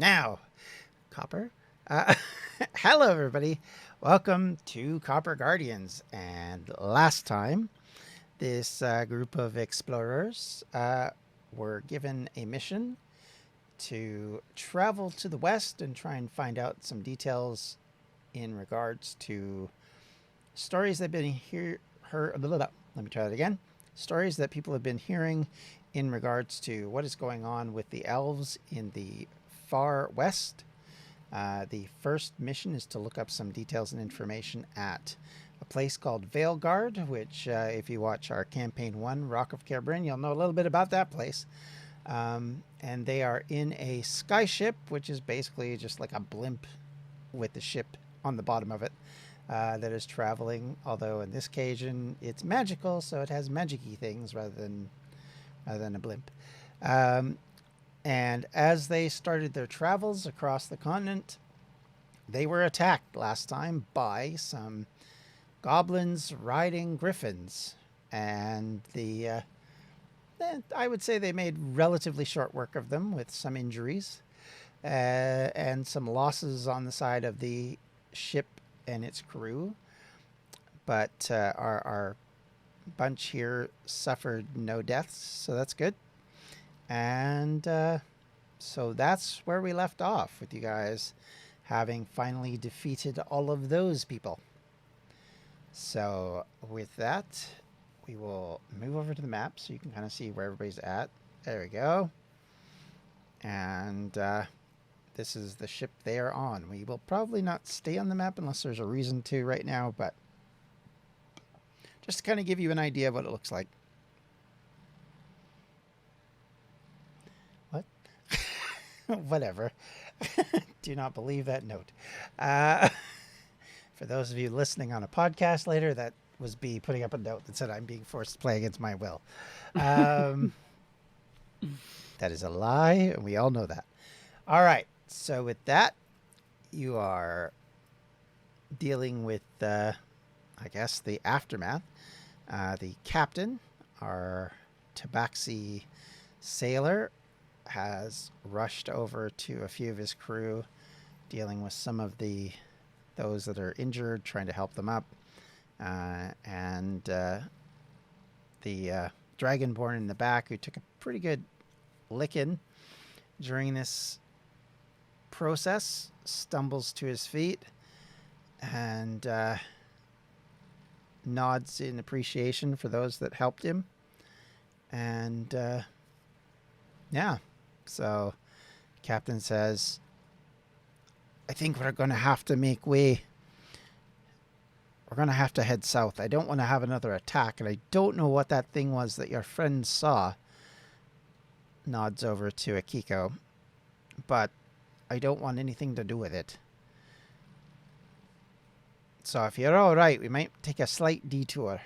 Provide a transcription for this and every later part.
now. Copper. Hello, everybody. Welcome to Copper Guardians. And last time, this group of explorers were given a mission to travel to the west and try and find out some details in regards to stories they've been heard. Let me try that again. Stories that people have been hearing in regards to what is going on with the elves in the far west. The first mission is to look up some details and information at a place called Veilguard, which if you watch our Campaign 1, Rock of Cairbryn, you'll know a little bit about that place. And they are in a skyship, which is basically just like a blimp with the ship on the bottom of it that is traveling. Although in this occasion, it's magical, so it has magic-y things rather than a blimp. And as they started their travels across the continent, they were attacked last time by some goblins riding griffins. And I would say they made relatively short work of them with some injuries and some losses on the side of the ship and its crew. But our bunch here suffered no deaths, so that's good. And so that's where we left off, with you guys having finally defeated all of those people. So with that, we will move over to the map so you can kind of see where everybody's at. There we go. And this is the ship they are on. We will probably not stay on the map unless there's a reason to right now, but just to kind of give you an idea of what it looks like. What? Whatever. Do not believe that note. For those of you listening on a podcast later, that was me putting up a note that said I'm being forced to play against my will. That is a lie, and we all know that. All right. So with that, you are dealing with, I guess, the aftermath. The captain, our tabaxi sailor, has rushed over to a few of his crew, dealing with some of those that are injured, trying to help them up. And the dragonborn in the back, who took a pretty good licking during this process, stumbles to his feet and nods in appreciation for those that helped him. And yeah, so Captain says, I think we're going to have to make way. We're going to have to head south. I don't want to have another attack, and I don't know what that thing was that your friend saw. Nods over to Akiko. But I don't want anything to do with it. So if you're all right, we might take a slight detour.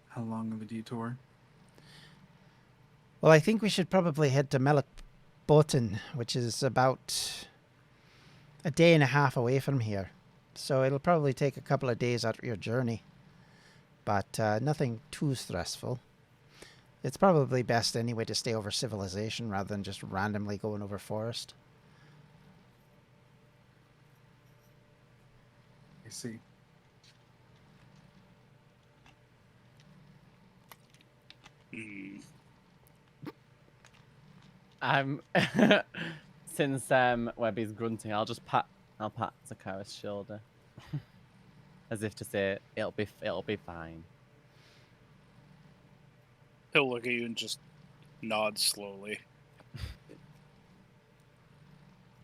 How long of a detour? Well, I think we should probably head to Melekboten, which is about a day and a half away from here. So it'll probably take a couple of days out of your journey. But nothing too stressful. It's probably best anyway to stay over civilization rather than just randomly going over forest. I see. Since Webby's grunting, I'll pat Zakara's shoulder, as if to say it'll be fine. He'll look at you and just nod slowly.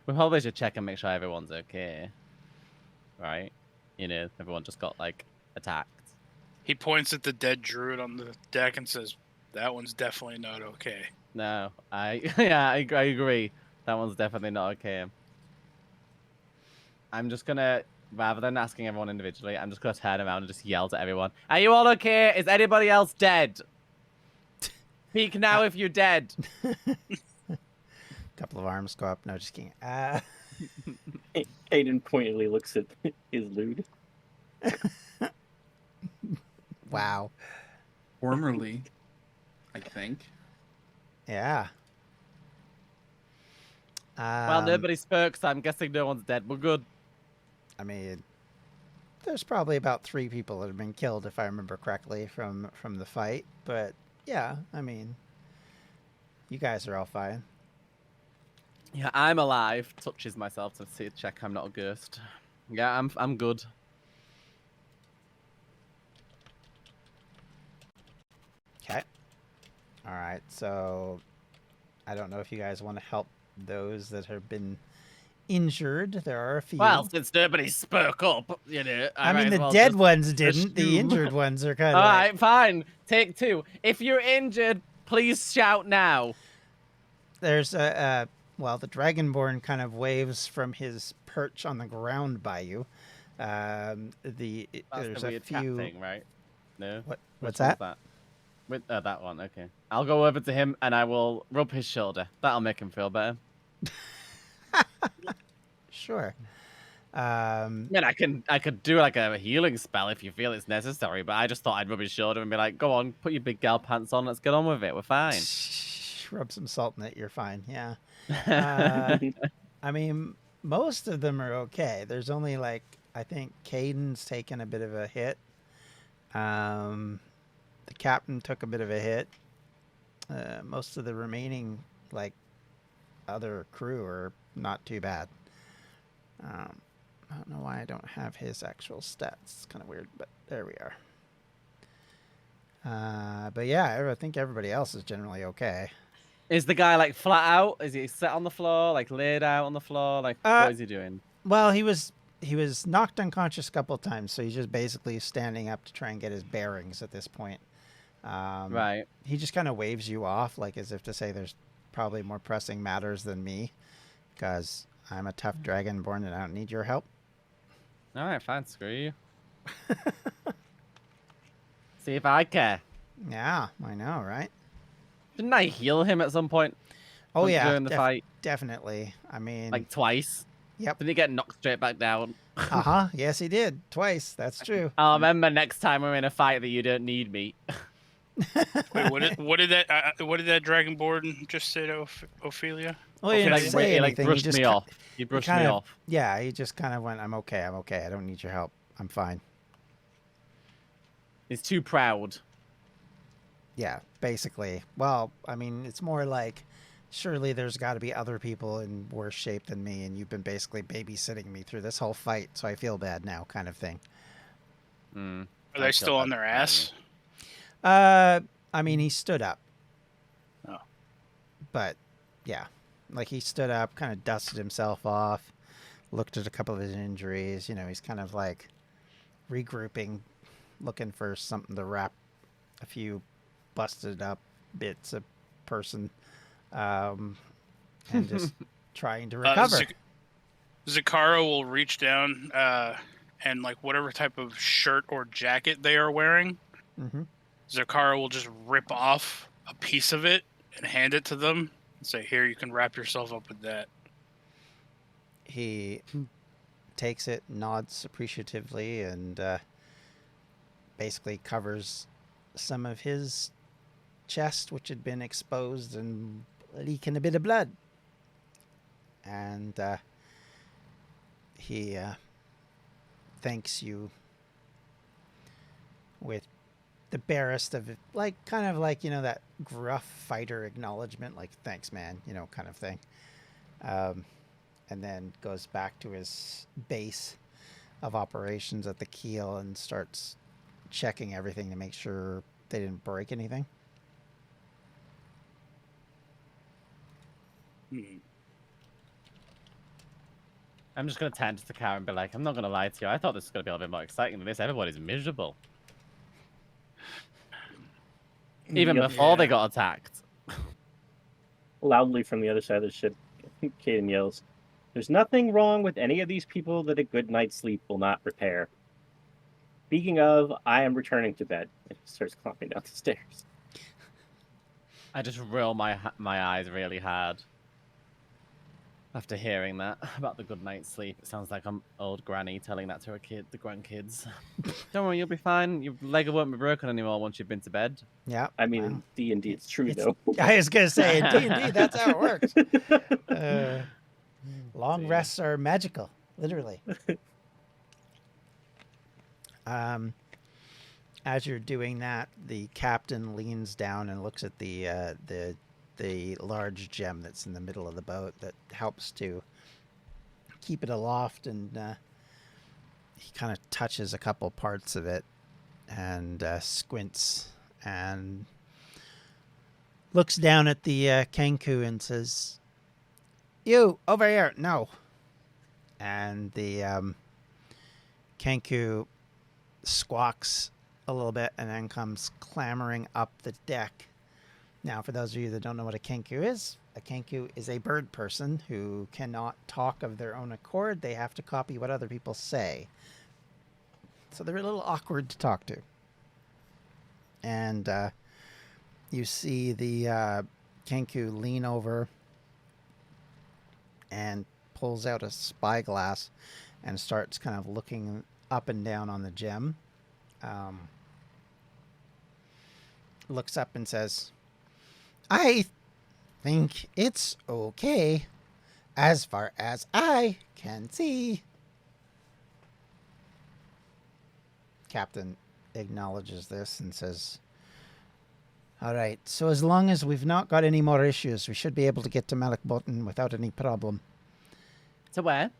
We probably should check and make sure everyone's okay, right? Everyone just got attacked. He points at the dead druid on the deck and says, "That one's definitely not okay." No, I agree. That one's definitely not okay. I'm just gonna, rather than asking everyone individually, I'm just gonna turn around and just yell to everyone, "Are you all okay? Is anybody else dead? Speak now if you're dead." Couple of arms go up. No, just kidding. Aiden pointedly looks at his lewd. Wow. Formerly I think. Yeah. Well, nobody spoke, so I'm guessing no one's dead. We're good. I mean, there's probably about 3 people that have been killed, if I remember correctly, from the fight. But yeah, I mean, you guys are all fine. Yeah, I'm alive. Touches myself to see check I'm not a ghost. Yeah, I'm good. Okay. All right. So I don't know if you guys want to help those that have been injured. There are a few. Well, since nobody spoke up, you know, I might mean, as the well dead just ones didn't. The assume. injured ones are kind All of like... right, fine. Take 2. If you're injured, please shout now. There's well, the Dragonborn kind of waves from his perch on the ground by you. That's There's the a weird few... cat thing, right? No. What's Which that? one's that? With that one. Okay. I'll go over to him and I will rub his shoulder. That'll make him feel better. Sure. I mean, I could do like a healing spell if you feel it's necessary, but I just thought I'd rub his shoulder and be like, "Go on, put your big gal pants on. Let's get on with it. We're fine." Rub some salt in it. You're fine. Yeah. Right. I mean, most of them are okay. There's only like, I think Caden's taken a bit of a hit. The captain took a bit of a hit. Most of the remaining, like, other crew are not too bad. I don't know why I don't have his actual stats. It's kind of weird, but there we are. But yeah, I think everybody else is generally okay. Is the guy like flat out? Is he set on the floor, like laid out on the floor? Like what is he doing? Well, he was knocked unconscious a couple of times, so he's just basically standing up to try and get his bearings at this point. Right. He just kind of waves you off, like as if to say there's probably more pressing matters than me, because I'm a tough dragonborn and I don't need your help. All right, fine. Screw you. See if I care. Yeah, I know, right? Didn't I heal him at some point? Oh yeah, during the fight, definitely. I mean, like twice. yep. Didn't he get knocked straight back down? Yes, he did twice. That's true. I'll remember next time we're in a fight that you don't need me. Wait, what did that Dragonborn just say to Ophelia? Well, he didn't say he like anything. brushed he just me off. He brushed me kinda, off. Yeah, he just kind of went, "I'm okay. I'm okay. I don't need your help. I'm fine." He's too proud. Yeah, basically. Well, I mean, it's more like, surely there's got to be other people in worse shape than me, and you've been basically babysitting me through this whole fight, so I feel bad now, kind of thing. Mm, Are they still on their ass? I mean, he stood up. Oh. But, yeah. Like, he stood up, kind of dusted himself off, looked at a couple of his injuries. You know, he's kind of like regrouping, looking for something to wrap a few busted up bits of person, and just trying to recover. Zakara will reach down and like whatever type of shirt or jacket they are wearing, Zakara will just rip off a piece of it and hand it to them and say, "Here, you can wrap yourself up with that." He takes it, nods appreciatively, and basically covers some of his chest, which had been exposed and leaking a bit of blood. And he thanks you with the barest of, like, kind of like, you know, that gruff fighter acknowledgement, like, "Thanks, man," you know, kind of thing. And then goes back to his base of operations at the keel and starts checking everything to make sure they didn't break anything. I'm just gonna turn to the car and be like, "I'm not gonna lie to you. I thought this was gonna be a little bit more exciting than this. Everybody's miserable." Even before they got attacked. Loudly from the other side of the ship, Caden yells, "There's nothing wrong with any of these people that a good night's sleep will not repair. Speaking of, I am returning to bed." And he starts climbing down the stairs. I just roll my eyes really hard. After hearing that about the good night's sleep, it sounds like I'm old granny telling that to the grandkids. Don't worry, you'll be fine. Your leg won't be broken anymore once you've been to bed. Yeah. I mean, well, in D&D, it's true, it's- though. I was gonna say in D&D that's how it works. Long Dear. rests are magical, literally. As you're doing that, the captain leans down and looks at the large gem that's in the middle of the boat that helps to keep it aloft, and he kind of touches a couple parts of it and squints and looks down at the Kenku and says, "You over here, no." And the Kenku squawks a little bit and then comes clambering up the deck. Now, for those of you that don't know what a Kenku is a bird person who cannot talk of their own accord. They have to copy what other people say. So they're a little awkward to talk to. And you see the Kenku lean over and pulls out a spyglass and starts kind of looking up and down on the gem. Looks up and says, "I think it's okay as far as I can see." Captain acknowledges this and says, "All right, so as long as we've not got any more issues, we should be able to get to Malik Botan without any problem." So where?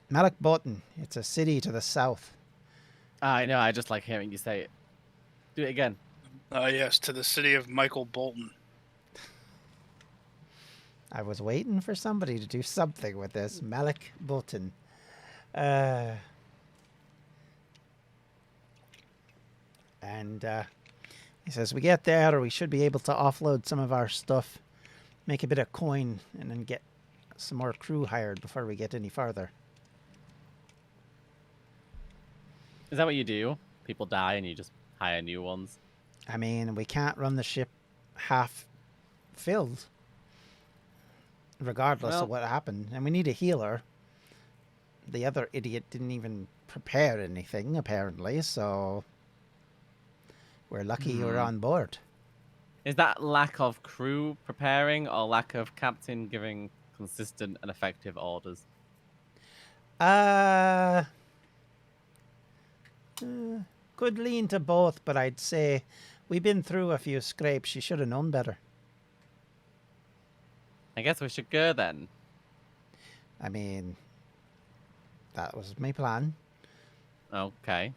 Malik Botan, it's a city to the south. I know, I just like hearing you say it. Do it again. Yes, to the city of Michael Bolton. I was waiting for somebody to do something with this. Malik Botan. And he says, we get there, we should be able to offload some of our stuff, make a bit of coin, and then get some more crew hired before we get any farther. Is that what you do? People die and you just hire new ones? I mean, we can't run the ship half filled, regardless of what happened. And we need a healer. The other idiot didn't even prepare anything, apparently, so we're lucky you're on board. Is that lack of crew preparing or lack of captain giving consistent and effective orders? Could lean to both, but I'd say we've been through a few scrapes. You should have known better. I guess we should go then. I mean, that was my plan. Okay.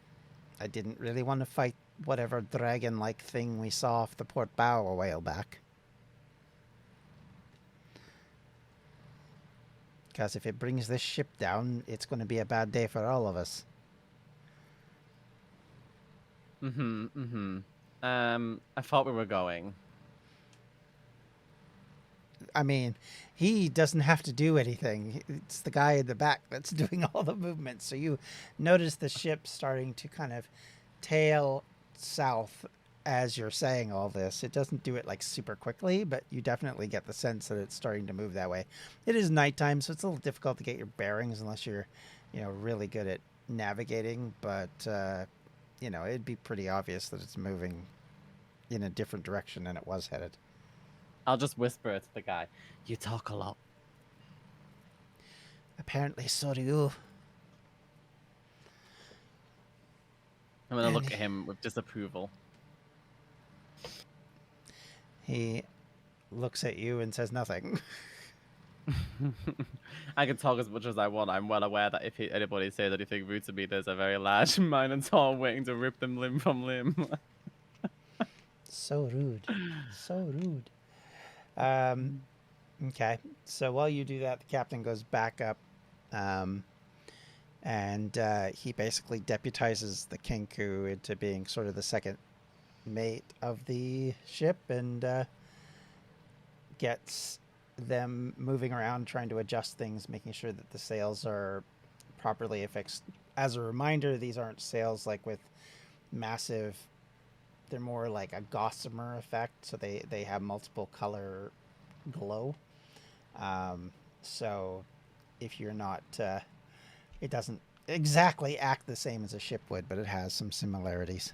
I didn't really want to fight whatever dragon-like thing we saw off the port bow a while back. Because if it brings this ship down, it's going to be a bad day for all of us. I thought we were going. I mean, he doesn't have to do anything. It's the guy in the back that's doing all the movements. So you notice the ship starting to kind of tail south as you're saying all this. It doesn't do it like super quickly, but you definitely get the sense that it's starting to move that way. It is nighttime, so it's a little difficult to get your bearings unless you're, really good at navigating. But, it'd be pretty obvious that it's moving in a different direction than it was headed. I'll just whisper it to the guy. You talk a lot. Apparently, so do you. I'm going to look at him with disapproval. He looks at you and says nothing. I can talk as much as I want. I'm well aware that if anybody says anything rude to me, there's a very large minotaur waiting to rip them limb from limb. So rude. So rude. Okay. So while you do that, the captain goes back up, and he basically deputizes the Kenku into being sort of the second mate of the ship, and gets them moving around, trying to adjust things, making sure that the sails are properly affixed. As a reminder, these aren't sails like with massive, they're more like a gossamer effect, so they have multiple color glow. So if you're not, it doesn't exactly act the same as a ship would, but it has some similarities.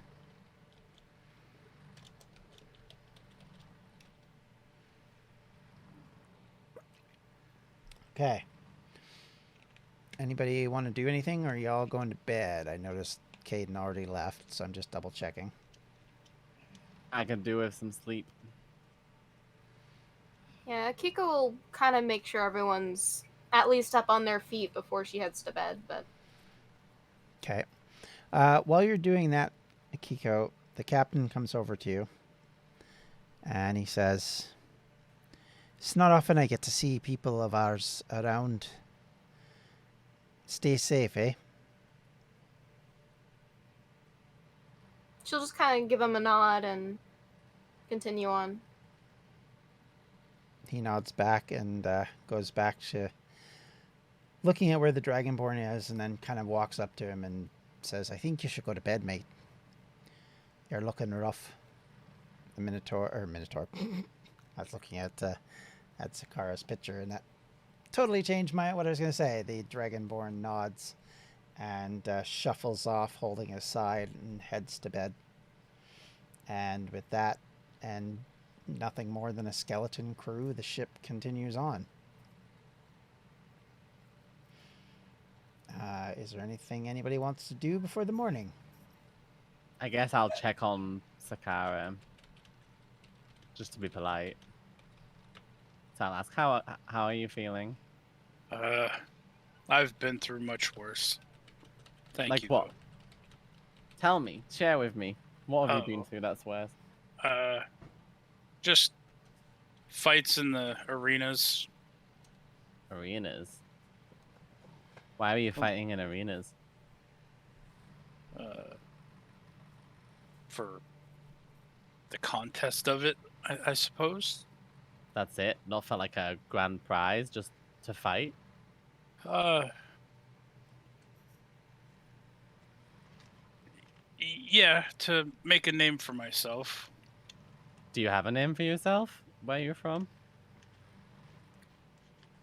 Okay. Anybody want to do anything, or are y'all going to bed? I noticed Caden already left, so I'm just double checking. I could do with some sleep. Yeah, Kiko will kind of make sure everyone's at least up on their feet before she heads to bed, but... Okay. While you're doing that, Kiko, the captain comes over to you, and he says, "It's not often I get to see people of ours around. Stay safe, eh?" She'll just kind of give him a nod and continue on. He nods back and goes back to looking at where the Dragonborn is, and then kind of walks up to him and says, "I think you should go to bed, mate. You're looking rough." The Minotaur. I was looking at Sakara's picture, and that totally changed what I was going to say. The Dragonborn nods and shuffles off, holding his side, and heads to bed. And with that, and nothing more than a skeleton crew, the ship continues on. Is there anything anybody wants to do before the morning? I guess I'll check on Sakara. Just to be polite. So I'll ask, how are you feeling? I've been through much worse. Thank Like you. what? Tell me. Share with me. What have you been Oh. through that's worse? Just fights in the arenas. Arenas? Why are you fighting in arenas? For the contest of it, I suppose. That's it? Not for like a grand prize, just to fight? Yeah, to make a name for myself. Do you have a name for yourself? Where you're from?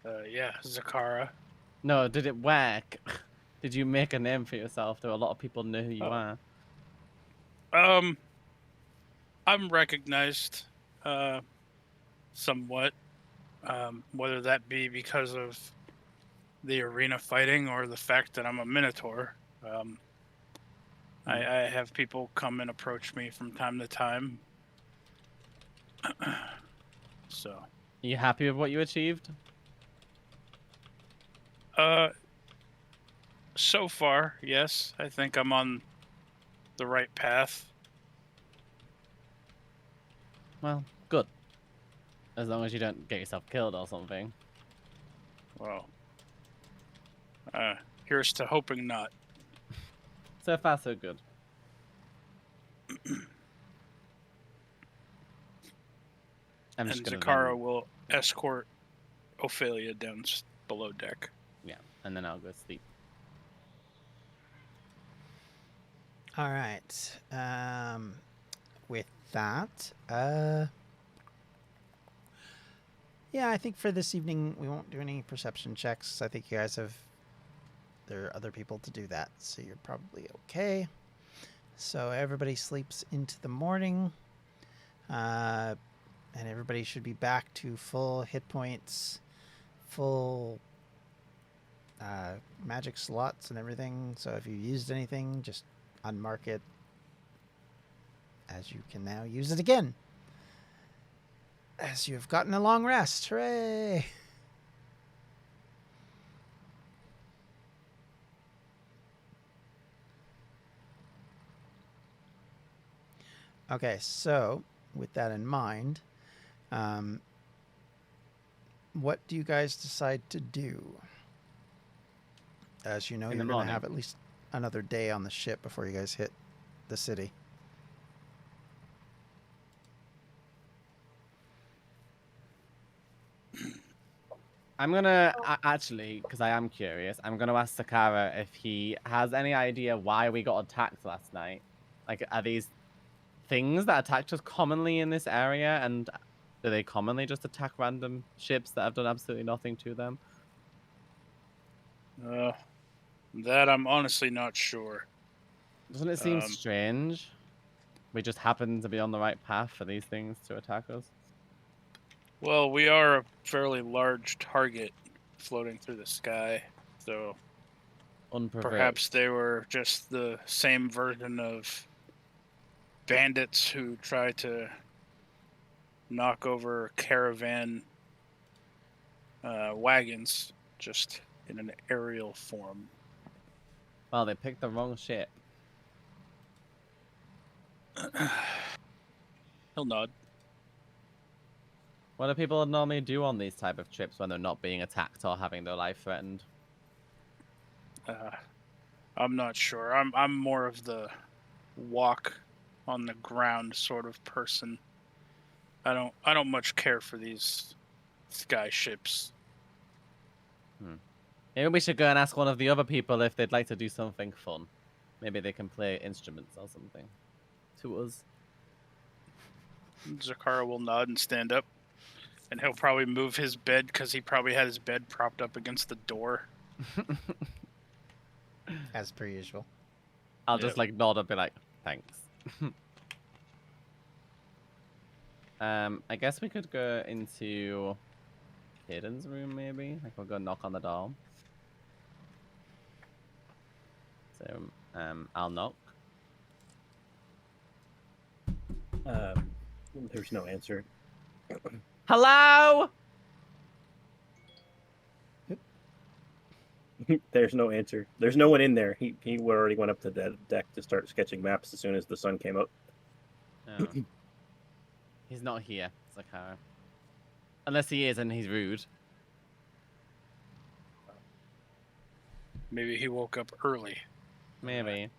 Yeah, Zakara. No, did it work? Did you make a name for yourself? Do a lot of people know who you are? I'm recognized, somewhat. Whether that be because of the arena fighting or the fact that I'm a Minotaur. I have people come and approach me from time to time. So. Are you happy with what you achieved? So far, yes. I think I'm on the right path. Well, good. As long as you don't get yourself killed or something. Well, here's to hoping not. So far, so good. I'm And just gonna Zakara will escort Ophelia down below deck. Yeah, and then I'll go sleep. All right. With that, yeah, I think for this evening we won't do any perception checks. I think you guys have. There are other people to do that, so you're probably okay. So everybody sleeps into the morning, and everybody should be back to full hit points, full magic slots and everything. So if you used anything, just unmark it, as you can now use it again, as you have gotten a long rest. Hooray! Okay, so with that in mind, what do you guys decide to do? As you know, In you're the going to morning. have at least another day on the ship before you guys hit the city. I'm gonna actually, because I am curious, I'm gonna ask Sakara if he has any idea why we got attacked last night. Like, are these things that attacked us commonly in this area, and do they commonly just attack random ships that have done absolutely nothing to them, That I'm honestly not sure. Doesn't it seem Um, strange? We just happen to be on the right path for these things to attack us. Well, we are a fairly large target floating through the sky, so Unprovoked. perhaps they were just the same version of bandits who try to knock over caravan wagons, just in an aerial form. Well, they picked the wrong ship. He'll nod. What do people normally do on these type of trips when they're not being attacked or having their life threatened? I'm not sure. I'm more of the walk on the ground sort of person. I don't much care for these sky ships. Maybe we should go and ask one of the other people if they'd like to do something fun. Maybe they can play instruments or something to us. Zakara will nod and stand up, and he'll probably move his bed because he probably had his bed propped up against the door. As per usual. I'll Yep. just like nod and be like, thanks. I guess we could go into Hayden's room maybe. Like we'll go knock on the door. So I'll knock. There's no answer. Hello? There's no answer. There's no one in there. He already went up to the deck to start sketching maps as soon as the sun came up. Oh. He's not here, Zakara. Unless he is and he's rude. Maybe he woke up early. Maybe.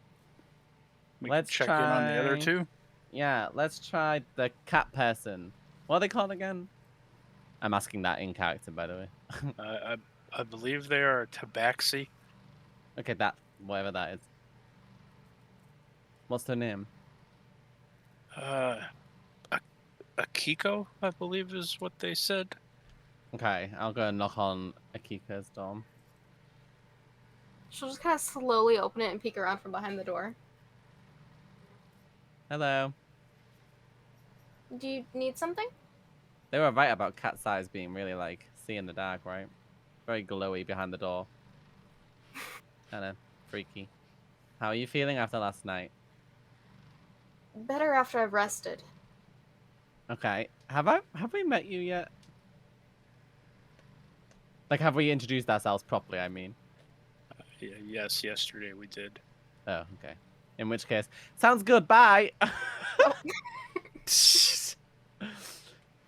We Let's can check in on the other try- two. Yeah, let's try the cat person. What are they called again? I'm asking that in character, by the way. I believe they are tabaxi. Okay, that, whatever that is. What's their name? Akiko, I believe is what they said. Okay, I'll go and knock on Akika's door. She'll just kind of slowly open it and peek around from behind the door. Hello. Do you need something? They were right about cat's eyes being really like see in the dark, right? Very glowy behind the door. Kinda freaky. How are you feeling after last night? Better after I've rested. Okay. Have we met you yet? Like have we introduced ourselves properly, I mean? Yes, yesterday we did. Oh, okay. In which case, sounds good, bye!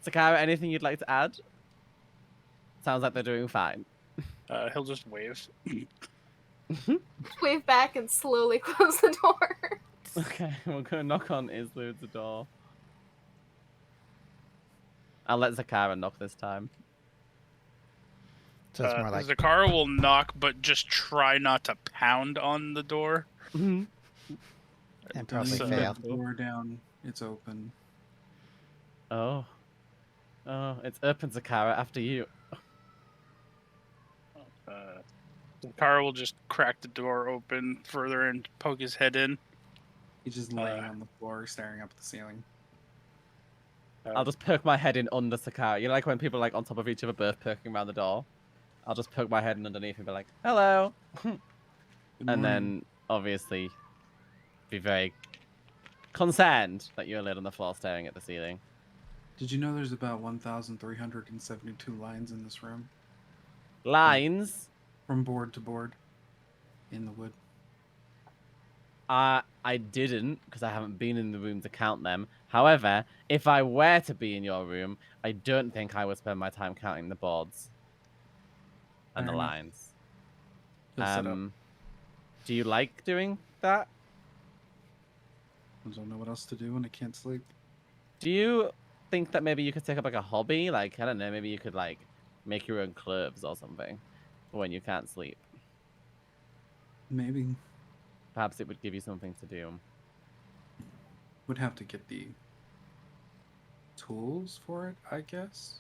Sakara, anything you'd like to add? Sounds like they're doing fine. He'll just wave. Wave back and slowly close the door. Okay, we'll go knock on Islu's door. I'll let Zakara knock this time. So it's more like Zakara will knock, but just try not to pound on the door. and probably So- fail. The door down. It's open. Oh. Oh, it's open, Zakara, after you. Zakara will just crack the door open further and poke his head in. He's just laying on the floor, staring up at the ceiling. I'll just poke my head in under Sakara. You know, like when people are like on top of each other, both poking around the door? I'll just poke my head in underneath and be like, hello. Good And morning. then, obviously, be very concerned that you're laid on the floor staring at the ceiling. Did you know there's about 1,372 lines in this room? Lines? From board to board. In the wood. I didn't, because I haven't been in the room to count them. However, if I were to be in your room, I don't think I would spend my time counting the boards and the Fair enough. lines. He'll sit up. Do you like doing that? I don't know what else to do when I can't sleep. Do you think that maybe you could take up like a hobby? Like, I don't know, maybe you could like make your own clothes or something when you can't sleep. Maybe. Perhaps it would give you something to do. Would have to get the tools for it, I guess.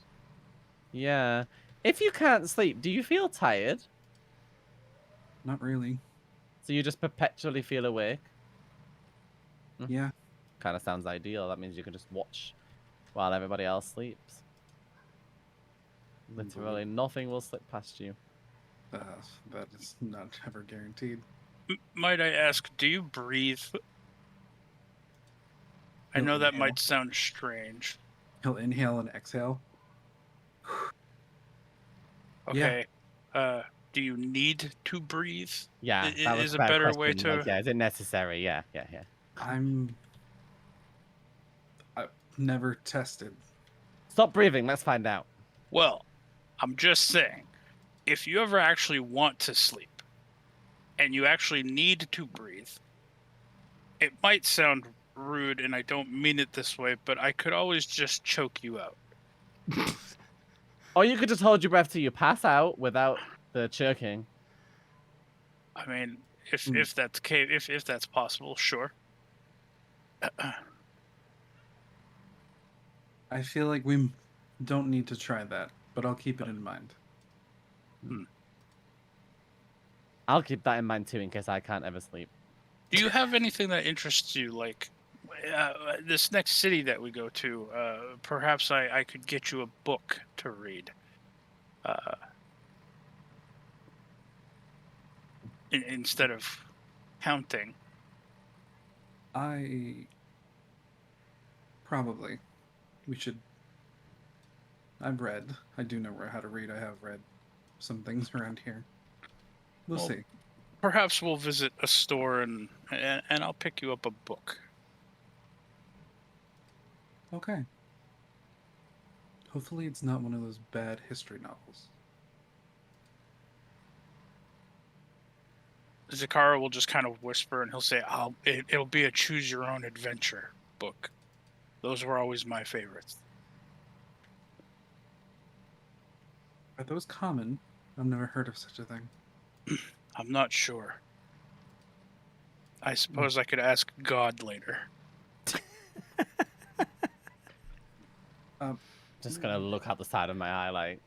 Yeah. If you can't sleep, do you feel tired? Not really. So you just perpetually feel awake? Yeah. Kind of sounds ideal. That means you can just watch while everybody else sleeps. Literally nothing will slip past you. That is not ever guaranteed. Might I ask, do you breathe? I He'll know that inhale. might sound strange. He'll inhale and exhale. Okay. Do you need to breathe? Yeah, that was Is a a better better question. way to. Like, yeah, is it necessary? Yeah. I've never tested. Stop breathing. Let's find out. Well, I'm just saying, if you ever actually want to sleep and you actually need to breathe, it might sound rude and I don't mean it this way, but I could always just choke you out. Or you could just hold your breath till you pass out without the choking. I mean, if that's possible, sure. I feel like we don't need to try that, but I'll keep it in mind. I'll keep that in mind too, in case I can't ever sleep. Do you have anything that interests you, like this next city that we go to? Perhaps I could get you a book to read. Instead of counting. Probably. We should. I've read. I do know how to read. I have read some things around here. We'll see. Perhaps we'll visit a store and I'll pick you up a book. Okay. Hopefully it's not one of those bad history novels. Zakara will just kind of whisper and he'll say, it'll be a choose your own adventure book. Those were always my favorites. Are those common? I've never heard of such a thing. I'm not sure. I suppose I could ask God later. Just gonna look out the side of my eye like,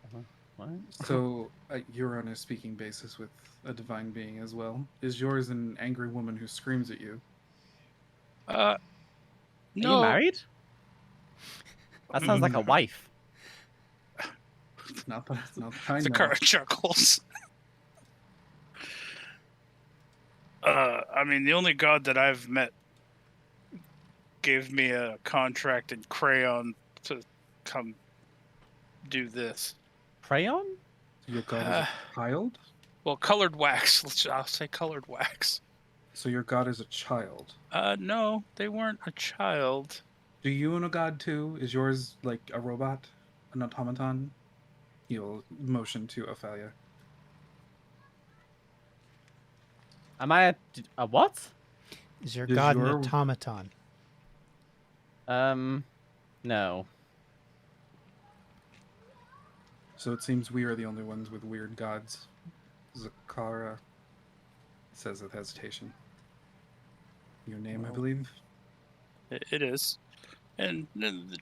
what? So you're on a speaking basis with a divine being as well. Is yours an angry woman who screams at you? No. Are you married? That sounds like a wife. Not that I know. Zakara chuckles. I mean, the only god that I've met gave me a contract in crayon to come do this. Crayon? Your god is a child? Well, colored wax. I'll say colored wax. So your god is a child. No, they weren't a child. Do you own a god too? Is yours like a robot? An automaton? He'll motion to Ophelia. Am I a what? Is your Is god your- an automaton? No. So it seems we are the only ones with weird gods. Zakara says with hesitation. Your name, I believe? It is. And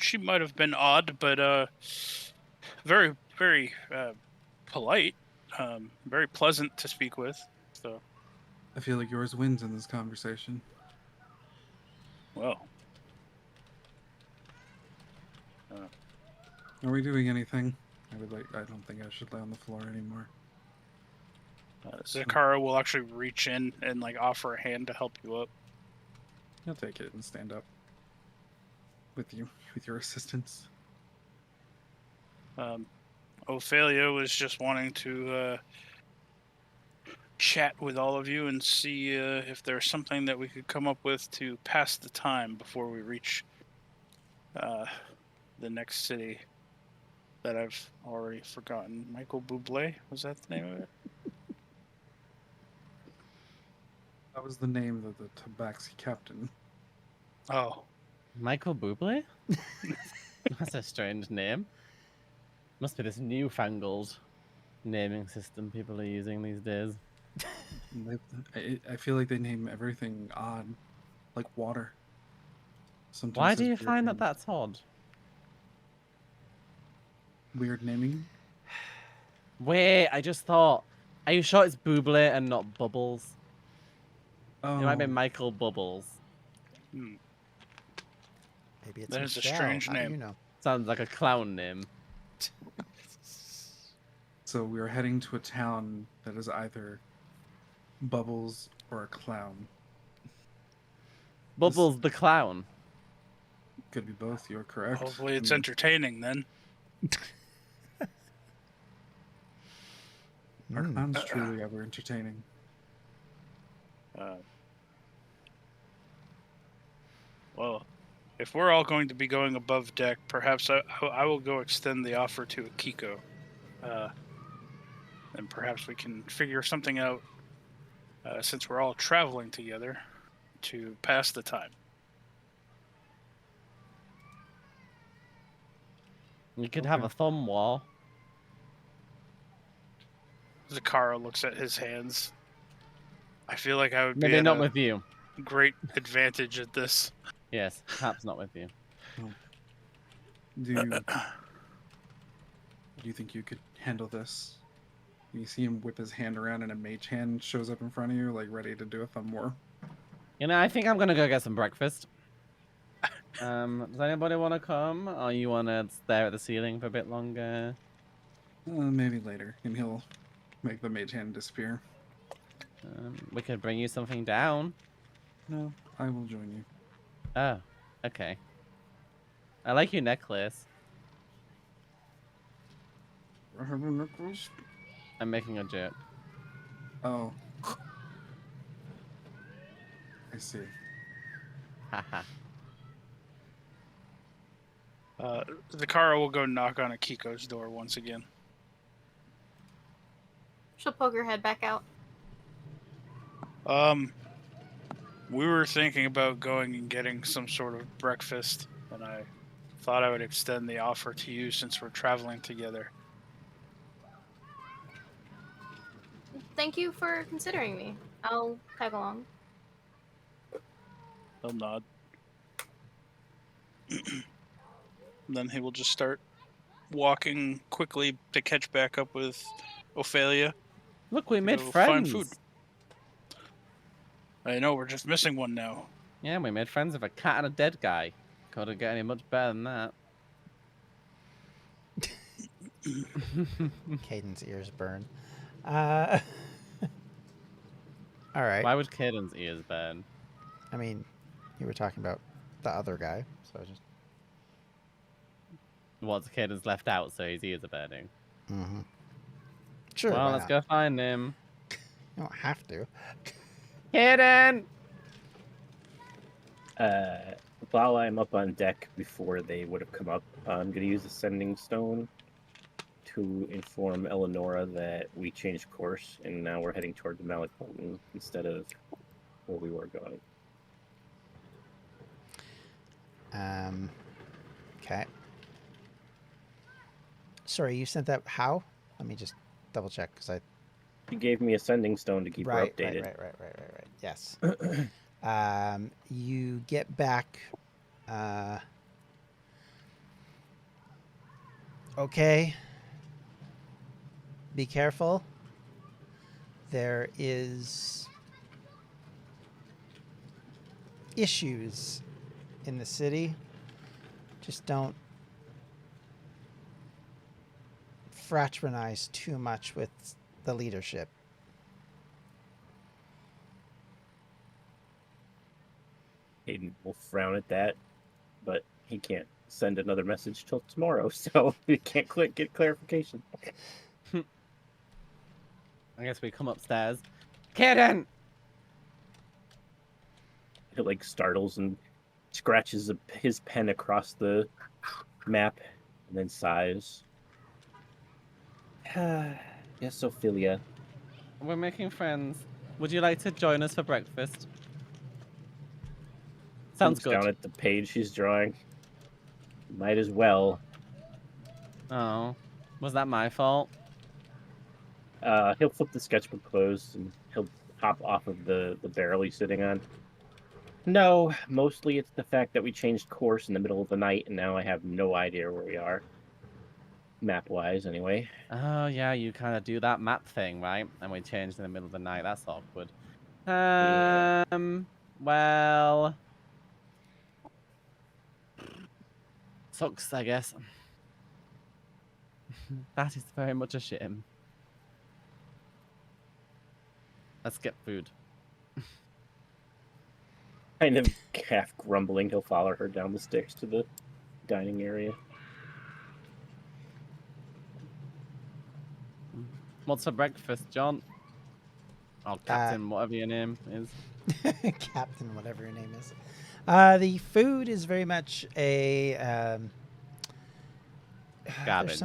she might have been odd, but very, very polite. Very pleasant to speak with. So, I feel like yours wins in this conversation. well. Are we doing anything? I don't think I should lay on the floor anymore. Zakara will actually reach in and like offer a hand to help you up. He'll take it and stand up. With your assistance. Ophelia was just wanting to chat with all of you and see if there's something that we could come up with to pass the time before we reach the next city that I've already forgotten. Michael Bublé, was that the name of it? That was the name of the Tabaxi captain. Oh, Michael Bublé? That's a strange name. Must be this newfangled naming system people are using these days. I feel like they name everything odd, like water. Sometimes Why it's do you weird find that name- that's odd? weird naming? Wait, I just thought Are you sure it's Buble and not Bubbles? Oh, It might be Michael Bubbles. Hmm. Maybe it's That is a Michelle. strange How do name. you know? Sounds like a clown name. so we're heading to a town that is either Bubbles or a clown. Bubbles the clown. Could be both. You're correct. Hopefully it's Hmm. entertaining then. Are Hmm. clowns truly ever entertaining? Well, if we're all going to be going above deck, perhaps I will go extend the offer to Akiko. And perhaps we can figure something out, since we're all traveling together, to pass the time. You could have a thumb war. Zakara looks at his hands. I feel like I would be Maybe at not a with you. great advantage at this. Yes, perhaps not with you. Do you think you could handle this? You see him whip his hand around and a mage hand shows up in front of you, like ready to do a thumb war. You know, I think I'm gonna go get some breakfast. Does anybody want to come? Or you want to stare at the ceiling for a bit longer? Maybe later, and he'll make the mage hand disappear. We could bring you something down. No, I will join you. Oh, okay. I like your necklace. I have a necklace. I'm making a joke. Oh. I see. Haha. Zakara will go knock on Akiko's door once again. She'll poke her head back out. We were thinking about going and getting some sort of breakfast, and I thought I would extend the offer to you since we're traveling together. Thank you for considering me. I'll tag along. He'll nod. Then he will just start walking quickly to catch back up with Ophelia. Look, we made Go friends. find food. I know, we're just missing one now. Yeah, we made friends with a cat and a dead guy. Couldn't get any much better than that. Caden's ears burn. All right. Why would Caden's ears burn? I mean, you were talking about the other guy, so I just. What's Caden's left out, so his ears are burning. Mm-hmm. Sure. Well, why let's not? go find him. You don't have to. Caden! While I'm up on deck before they would have come up, I'm going to use the sending stone to inform Eleonora that we changed course and now we're heading toward the Malik Mountain instead of where we were going. Okay. Sorry, you sent that how? Let me just double check because I. She gave me a sending stone to keep her updated. Right. Yes. You get back. Okay. Be careful. There is issues in the city. Just don't fraternize too much with the leadership. Hayden will frown at that, but he can't send another message till tomorrow, so he can't get clarification. I guess we come upstairs. Caden! He like startles and scratches his pen across the map and then sighs. Yes, Ophelia. We're making friends. Would you like to join us for breakfast? Sounds Looks good. down at the page she's drawing. Might as well. Oh, was that my fault? He'll flip the sketchbook closed and he'll hop off of the barrel he's sitting on. No, mostly it's the fact that we changed course in the middle of the night and now I have no idea where we are. map-wise, anyway. Oh, yeah, you kind of do that map thing, right? And we changed in the middle of the night. That's awkward. Yeah. Well... Sucks, I guess. That is very much a shame. Let's get food. Kind of half grumbling, he'll follow her down the stairs to the dining area. What's for breakfast, John? Oh, Captain, whatever your name is. Captain, whatever your name is. The food is very much a Garbage.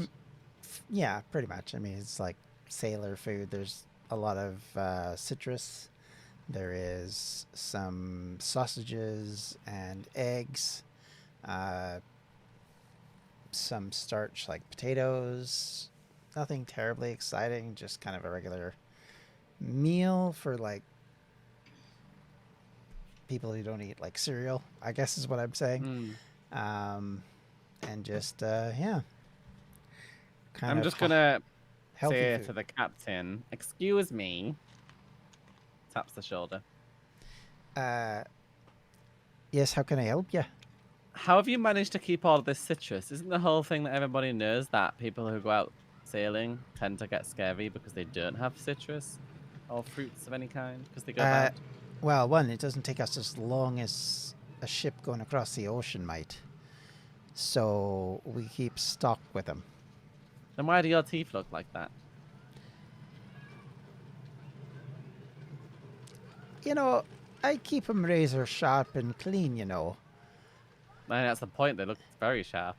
Yeah, pretty much. I mean, it's like sailor food. There's a lot of citrus. There is some sausages and eggs. Some starch like potatoes. Nothing terribly exciting. Just kind of a regular meal for like people who don't eat like cereal, I guess is what I'm saying. And just yeah. I'm just gonna say food. to the captain, "Excuse me." Taps the shoulder. Yes, how can I help you? How have you managed to keep all of this citrus? Isn't the whole thing that everybody knows that people who go out sailing tend to get scurvy because they don't have citrus or fruits of any kind because they go bad? Well, one, it doesn't take us as long as a ship going across the ocean might. So we keep stock with them. Then why do your teeth look like that? You know, I keep them razor sharp and clean, you know. I mean, that's the point. They look very sharp.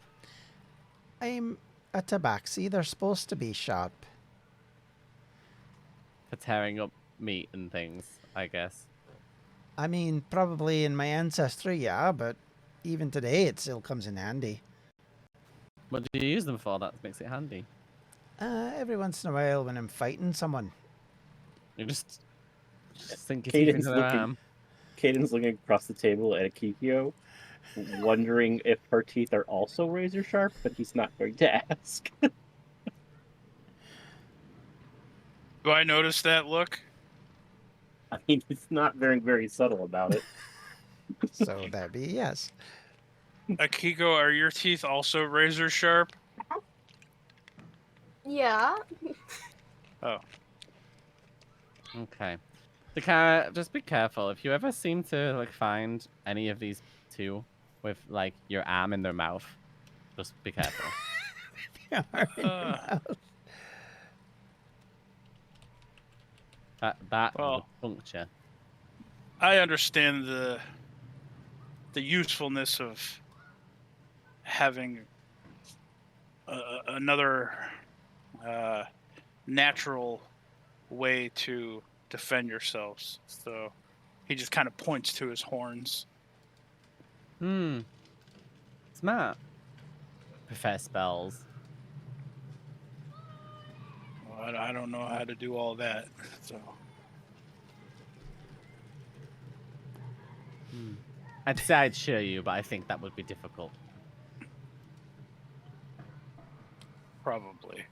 I'm a tabaxi. They're supposed to be sharp. For tearing up meat and things, I guess. I mean, probably in my ancestry, yeah, but even today it still comes in handy. What do you use them for that makes it handy? Every once in a while when I'm fighting someone. You just sink your teeth into their arm. Caden's looking across the table at Akikio, wondering if her teeth are also razor sharp, but he's not going to ask. Do I notice that look? I mean, he's not very subtle about it. So that'd be yes. Akiko, are your teeth also razor sharp? Yeah. Oh. Okay. Takara, just be careful. If you ever seem to like find any of these two with like your arm in their mouth, just be careful. That Well, puncture. I understand the usefulness of having another natural way to defend yourselves. So he just kind of points to his horns. Smart. Prefer spells. Well, I don't know how to do all that. So I'd say I'd show you, but I think that would be difficult. probably.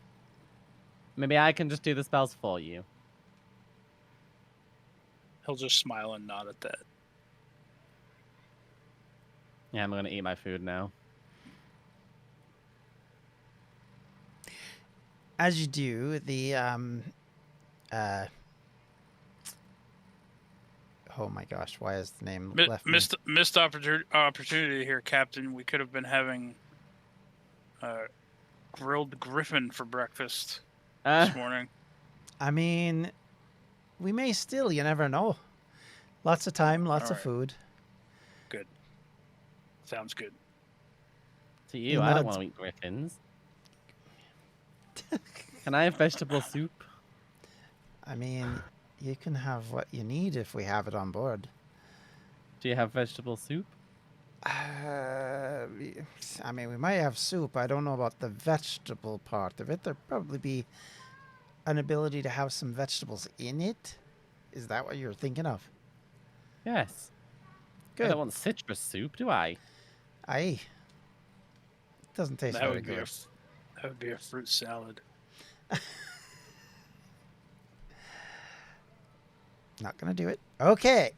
Maybe I can just do the spells for you. He'll just smile and nod at that. Yeah, I'm gonna eat my food now. As you do, the oh my gosh, why is the name left me? Missed opportunity here, Captain. We could have been having grilled griffin for breakfast this morning. I mean, we may still, you never know. Lots of time, lots All of right. food. Good. Sounds good. To you, I don't want to eat griffins. Can I have vegetable soup? I mean, you can have what you need if we have it on board. Do you have vegetable soup? I mean, we might have soup. I don't know about the vegetable part of it. There'd probably be an ability to have some vegetables in it. Is that what you're thinking of? Yes. Good. I don't want citrus soup, do I? Aye. It doesn't taste That very would be good. That would be a fruit salad. Not gonna do it. Okay.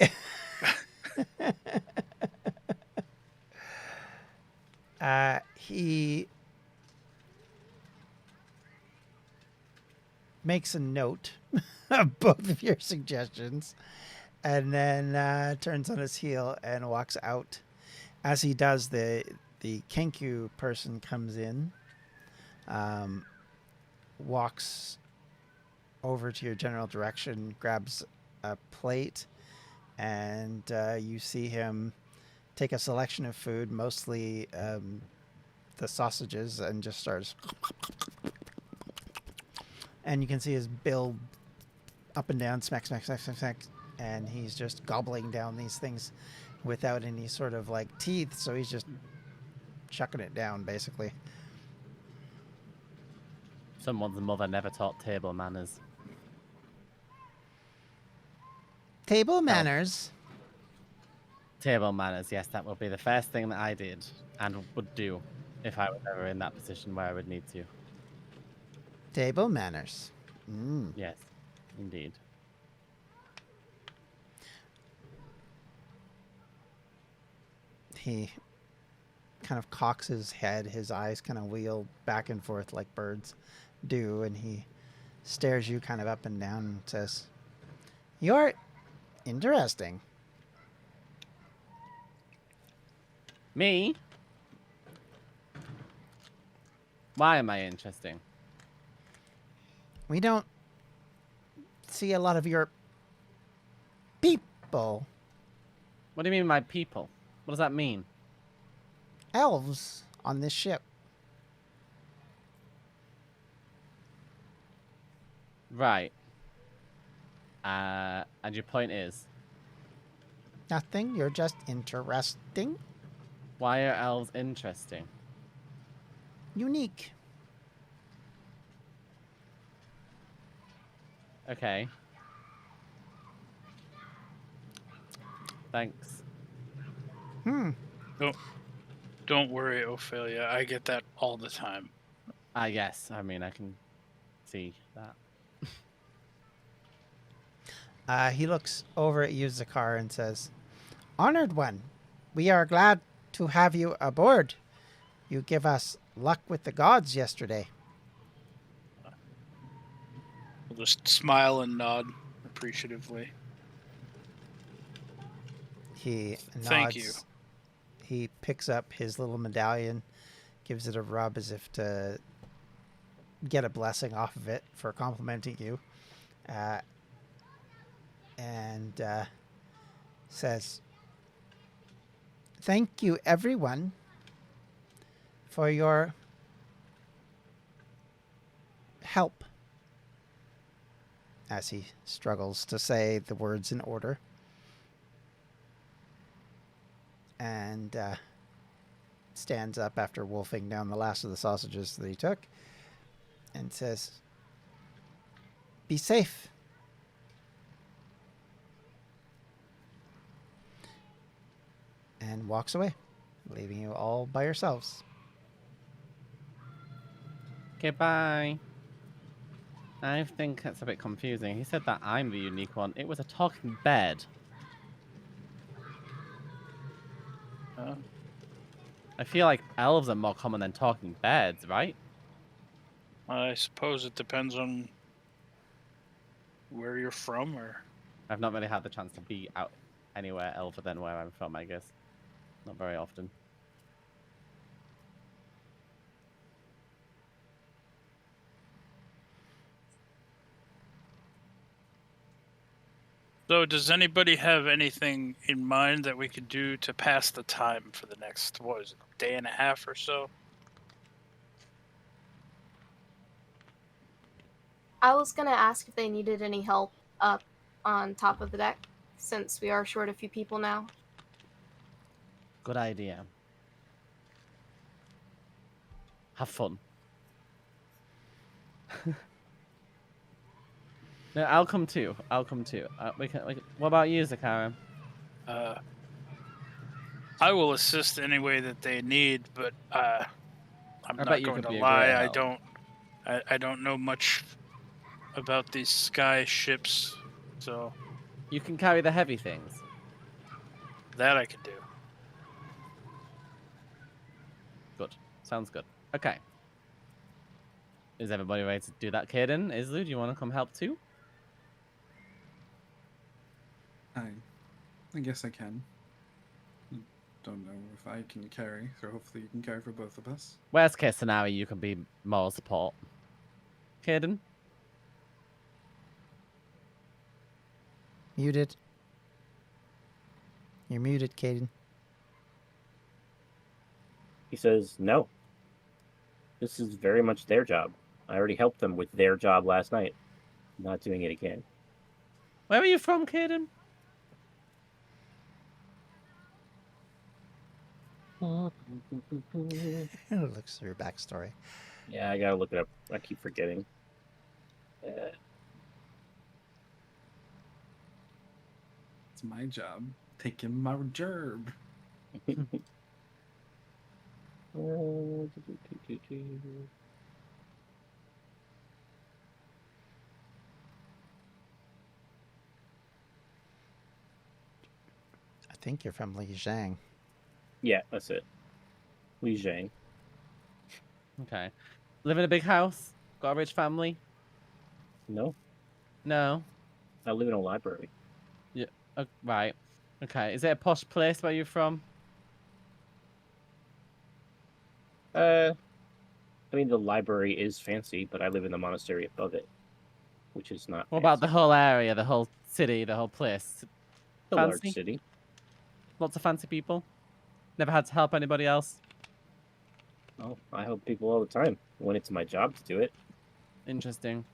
He makes a note of both of your suggestions and then turns on his heel and walks out. As he does, the Kenku person comes in, walks over to your general direction, grabs a plate, and you see him take a selection of food, mostly the sausages, and just starts. And you can see his bill up and down, smack, smack, smack, smack, smack, and he's just gobbling down these things without any sort of like teeth, so he's just chucking it down, basically. Someone's mother never taught table manners. Table manners. Table manners, yes, that would be the first thing that I did and would do if I was ever in that position where I would need to. Table manners. Mm. Yes, indeed. He kind of cocks his head, his eyes kind of wheel back and forth like birds do, and he stares you kind of up and down and says, "You're interesting." Me? Why am I interesting? We don't see a lot of your people. What do you mean my people? What does that mean? Elves on this ship. Right. And your point is? Nothing. You're just interesting. Why are elves interesting? Unique. Okay. Thanks. Don't worry, Ophelia. I get that all the time. Yes. I mean, I can see that. He looks over at you, Zakar, and says, "Honored one, we are glad to have you aboard. You give us luck with the gods yesterday." I'll just smile and nod appreciatively. He nods. Thank you. He picks up his little medallion, gives it a rub as if to get a blessing off of it for complimenting you, and says, "Thank you, everyone, for your help," as he struggles to say the words in order. And stands up after wolfing down the last of the sausages that he took and says, "Be safe." And walks away, leaving you all by yourselves. Okay, bye. I think that's a bit confusing. He said that I'm the unique one. It was a talking bed. I feel like elves are more common than talking beds, right? I suppose it depends on where you're from, or... I've not really had the chance to be out anywhere else than where I'm from, I guess. Not very often. So, does anybody have anything in mind that we could do to pass the time for the next, what is it, day and a half or so? I was gonna ask if they needed any help up on top of the deck, since we are short a few people now. Good idea. Have fun. No, I'll come too. I'll come too. We can. What about you, Zakara? I will assist any way that they need, but I I'm I bet not you going could to be a lie. great I help. don't. I don't know much about these sky ships, so You can carry the heavy things. that I can do. Good. Sounds good. Okay. Is everybody ready to do that, Caden? Islu, do you want to come help too? I guess I can. Don't know if I can carry, so hopefully you can carry for both of us. Worst case scenario, you can be moral support. Caden? Muted. You're muted, Caden. He says, no. This is very much their job. I already helped them with their job last night. I'm not doing it again. Where are you from, Caden? It looks through your backstory. Yeah, I gotta look it up. I keep forgetting. It's my job. Taking my gerb. I think you're from Lijiang. Yeah, that's it. Li Zhang. Okay. Live in a big house? Got a rich family? No, No. I live in a library. Right. Okay. Is it a posh place where you're from? I mean, the library is fancy, but I live in the monastery above it, which is not What about the fancy. whole area, the whole city, the whole place? The large fancy? city. Lots of fancy people? Never had to help anybody else? Oh, I help people all the time when it's my job to do it. Interesting.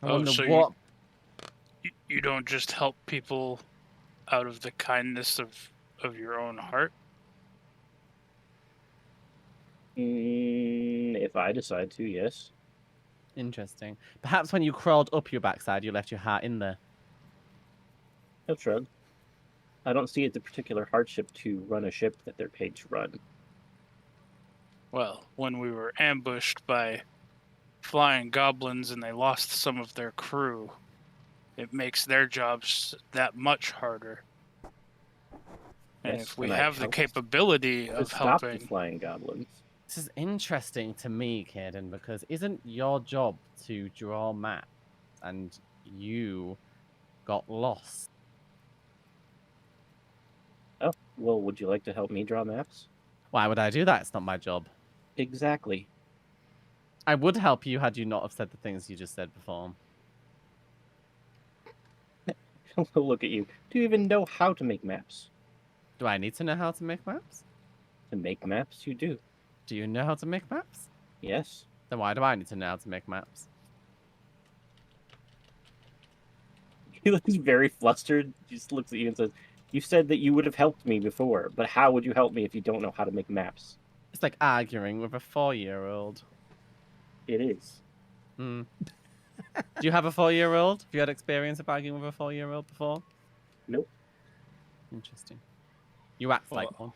I Oh, wonder so what... you don't just help people out of the kindness of your own heart? If I decide to, yes. Interesting. Perhaps when you crawled up your backside, you left your heart in there. He'll shrug. I don't see it a particular hardship to run a ship that they're paid to run. Well, when we were ambushed by flying goblins and they lost some of their crew, it makes their jobs that much harder. And Yes, if we and I have the helped capability to of stop the helping, flying goblins. This is interesting to me, Caden, because isn't your job to draw maps and you got lost? Oh, well, would you like to help me draw maps? Why would I do that? It's not my job. Exactly. I would help you had you not have said the things you just said before. Look at you. Do you even know how to make maps? Do I need to know how to make maps? To make maps, you do. Do you know how to make maps? Yes. Then why do I need to know how to make maps? He looks very flustered. He just looks at you and says, you said that you would have helped me before, but how would you help me if you don't know how to make maps? It's like arguing with a 4-year-old. It is. Hmm. Do you have a 4-year-old? Have you had experience of arguing with a 4-year-old before? Nope. Interesting. You act Well, like one.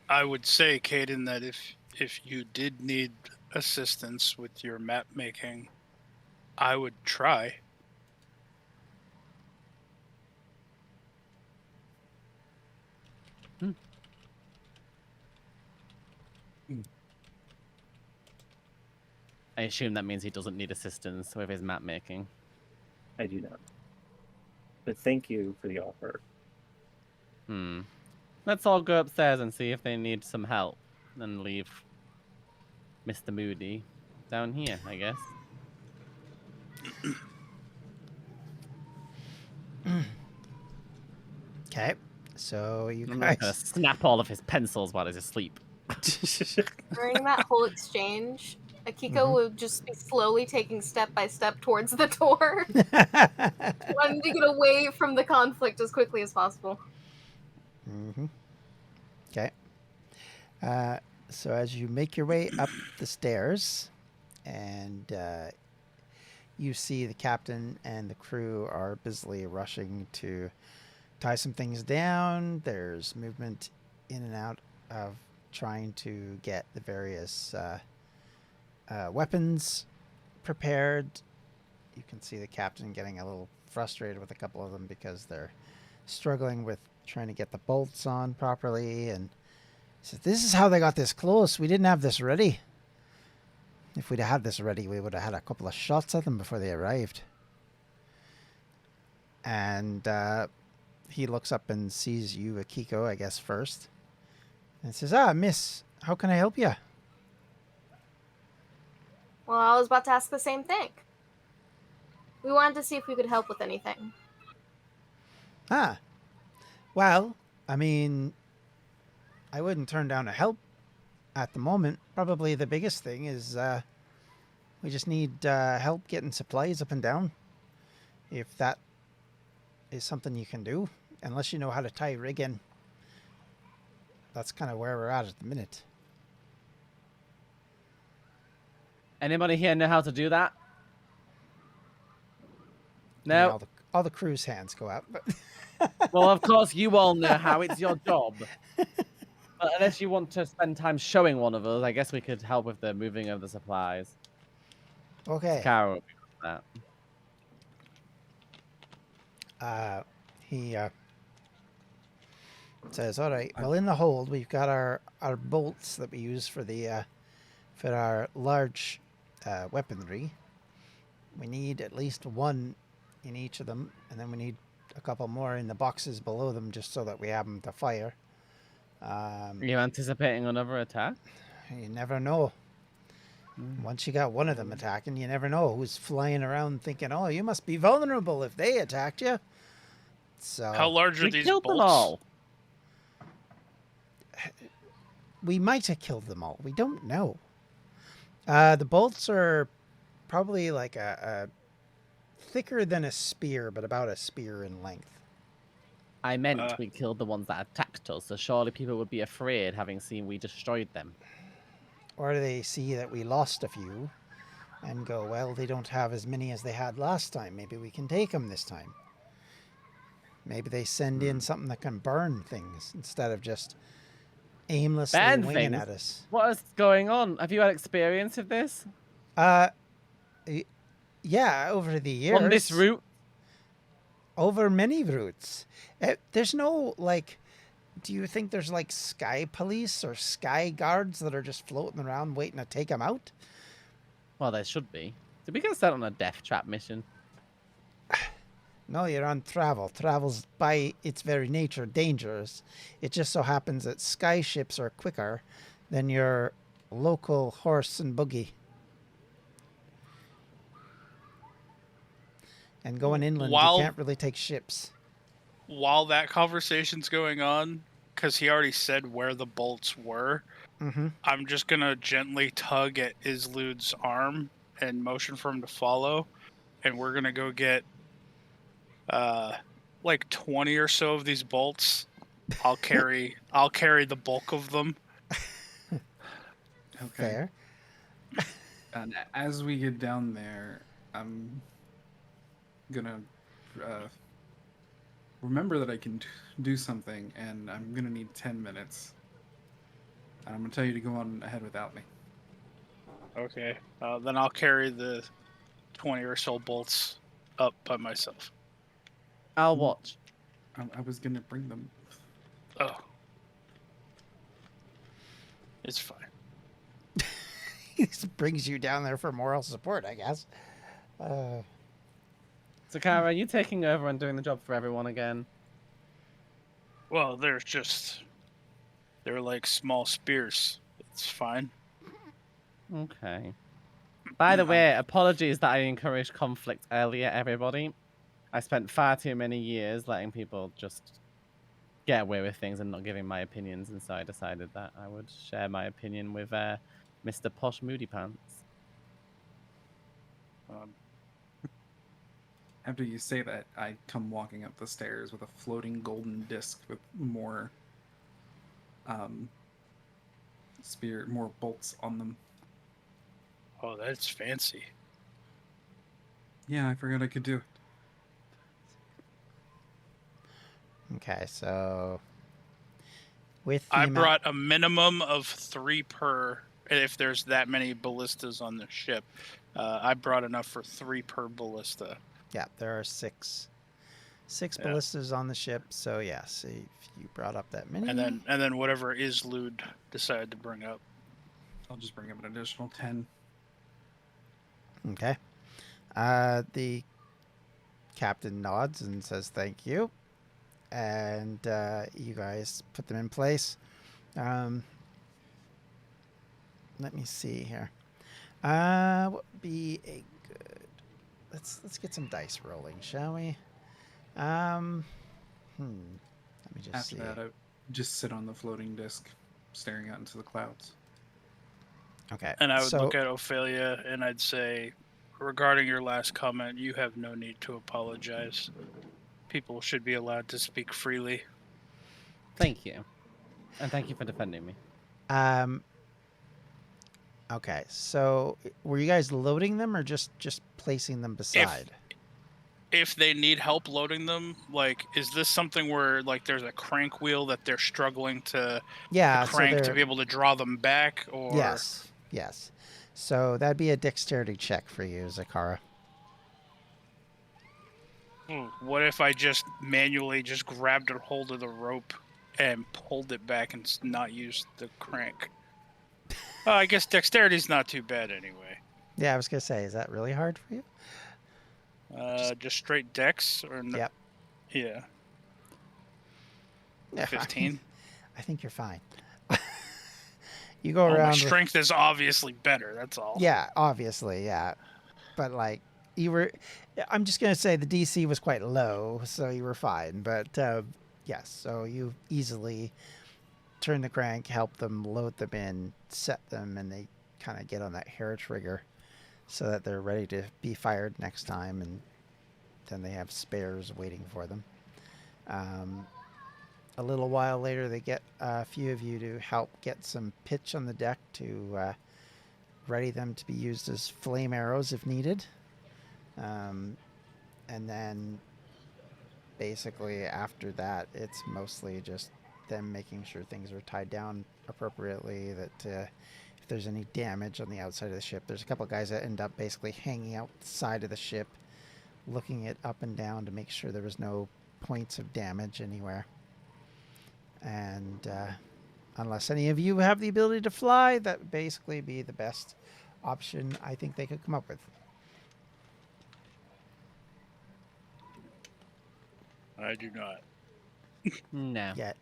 I would say, Caden, that if you did need assistance with your map making, I would try. I assume that means he doesn't need assistance with his map making. I do not. But thank you for the offer. Let's all go upstairs and see if they need some help. And leave Mr. Moody down here, I guess. Okay. So you I'm not guys. gonna snap all of his pencils while he's asleep. During that whole exchange, Akiko would just be slowly taking step by step towards the door, wanting to get away from the conflict as quickly as possible. Okay. So as you make your way up the stairs, and you see the captain and the crew are busily rushing to tie some things down. There's movement in and out of trying to get the various weapons prepared. You can see the captain getting a little frustrated with a couple of them because they're struggling with trying to get the bolts on properly. And he says, "This is how they got this close. We didn't have this ready. If we'd had this ready, we would have had a couple of shots at them before they arrived." And he looks up and sees you, Akiko, I guess, first. And says, "Miss, how can I help you?" Well, I was about to ask the same thing. We wanted to see if we could help with anything. Well, I mean, I wouldn't turn down a help at the moment. Probably the biggest thing is we just need help getting supplies up and down. If that is something you can do, unless you know how to tie rig in. That's kind of where we're at the minute. Anybody here know how to do that? I mean, No. all the crew's hands go up. But Well, of course you all know how. It's your job. But unless you want to spend time showing one of us, I guess we could help with the moving of the supplies. okay. Sakara would be good at He says, "All right. Well, in the hold, we've got our bolts that we use for the for our large weaponry. We need at least one in each of them, and then we need a couple more in the boxes below them, just so that we have them to fire. Are you anticipating another attack? You never know. Once you got one of them attacking, you never know who's flying around thinking, 'Oh, you must be vulnerable if they attacked you.' So How large are We these killed bolts? them all. we might have killed them all. We don't know. The bolts are probably like a thicker than a spear, but about a spear in length. I meant we killed the ones that attacked us, so surely people would be afraid having seen we destroyed them. Or they see that we lost a few and go, well, they don't have as many as they had last time. Maybe we can take them this time. Maybe they send in something that can burn things instead of just aimlessly Burn winging things? at us. What is going on? Have you had experience of this? Yeah, over the years. On this route? Over many routes. There's no, like, do you think there's, like, sky police or sky guards that are just floating around waiting to take them out? Well, there should be. Did we get sent on a death trap mission? No, you're on travel. Travel's by its very nature dangerous. It just so happens that sky ships are quicker than your local horse and buggy. And going inland, you can't really take ships. While that conversation's going on, because he already said where the bolts were, I'm just going to gently tug at Islud's arm and motion for him to follow. And we're going to go get like 20 or so of these bolts. I'll carry the bulk of them. Okay. Fair. And as we get down there, I'm gonna remember that I can do something, and I'm gonna need 10 minutes. And I'm gonna tell you to go on ahead without me. Okay. Then I'll carry the 20 or so bolts up by myself. I'll watch. I was gonna bring them. Oh. It's fine. He brings you down there for moral support, I guess. Sakara, are you taking over and doing the job for everyone again? Well, they're like small spears. It's fine. Okay. By the way, apologies that I encouraged conflict earlier, everybody. I spent far too many years letting people just get away with things and not giving my opinions, and so I decided that I would share my opinion with Mr. Posh Moody Pants. After you say that, I come walking up the stairs with a floating golden disc with more more bolts on them. Oh, that's fancy. Yeah, I forgot I could do it. Okay, so with the I amount. brought a minimum of 3 per. If there's that many ballistas on the ship, I brought enough for 3 per ballista. Yeah, there are six Yeah. ballistas on the ship. So yes, if you brought up that many, And then whatever Islud decided to bring up. I'll just bring up an additional 10. okay. The captain nods and says thank you, and you guys put them in place. Let me see here. What would be a good? Let's get some dice rolling, shall we? Let me just After see. that, I just sit on the floating disc, staring out into the clouds. Okay. And I would so, look at Ophelia and I'd say, regarding your last comment, you have no need to apologize. People should be allowed to speak freely. Thank you. And thank you for defending me. Okay. So, were you guys loading them or just placing them beside? If they need help loading them, like, is this something where, like, there's a crank wheel that they're struggling to Yeah. So crank to they're be able to draw them back? Or yes. So that'd be a dexterity check for you, Zakara. What if I just manually just grabbed a hold of the rope and pulled it back and not used the crank? I guess dexterity's not too bad anyway. Yeah, I was gonna say, is that really hard for you? Just straight dex or no? Yep. Yeah. Yeah, 15. I think you're fine. You go My around. strength is obviously better. That's all. Yeah, obviously, yeah. But like you were, I'm just gonna say the DC was quite low, so you were fine. But yes, so you easily turn the crank, help them load them in, set them, and they kind of get on that hair trigger so that they're ready to be fired next time, and then they have spares waiting for them. A little while later, they get a few of you to help get some pitch on the deck to ready them to be used as flame arrows if needed. And then basically after that, it's mostly just them making sure things are tied down appropriately, that if there's any damage on the outside of the ship, there's a couple of guys that end up basically hanging out the side of the ship, looking it up and down to make sure there was no points of damage anywhere. And unless any of you have the ability to fly, that would basically be the best option I think they could come up with. I do not. No. Yeah.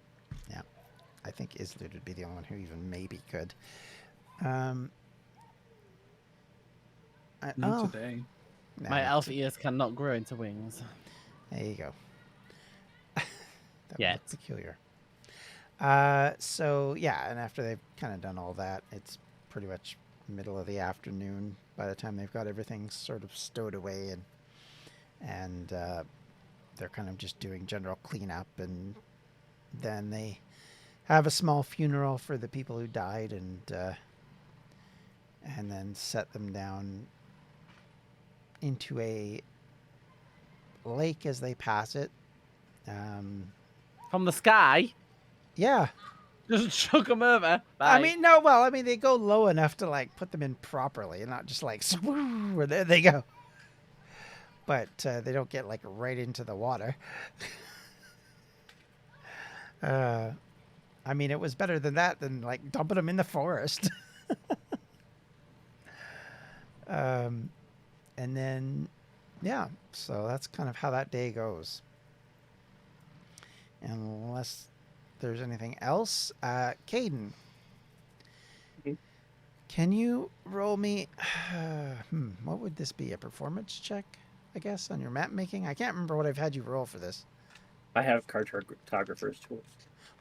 I think Islud would be the only one who even maybe could. Not today. No, My elf ears cannot grow into wings. There you go. That Yet. was peculiar. So yeah, and after they've kind of done all that, it's pretty much middle of the afternoon by the time they've got everything sort of stowed away, and they're kind of just doing general cleanup, and then they have a small funeral for the people who died, and then set them down into a lake as they pass it. From the sky? Yeah. Just chuck them over. I Bye. mean, no, well, I mean, they go low enough to, like, put them in properly and not just, like, swoo, or there they go. But they don't get, like, right into the water. I mean, it was better than that than, like, dumping them in the forest. And then, yeah, so that's kind of how that day goes. Unless there's anything else. Caden, Mhm. can you roll me, what would this be? A performance check, I guess, on your map making? I can't remember what I've had you roll for this. I have cartographer's tools.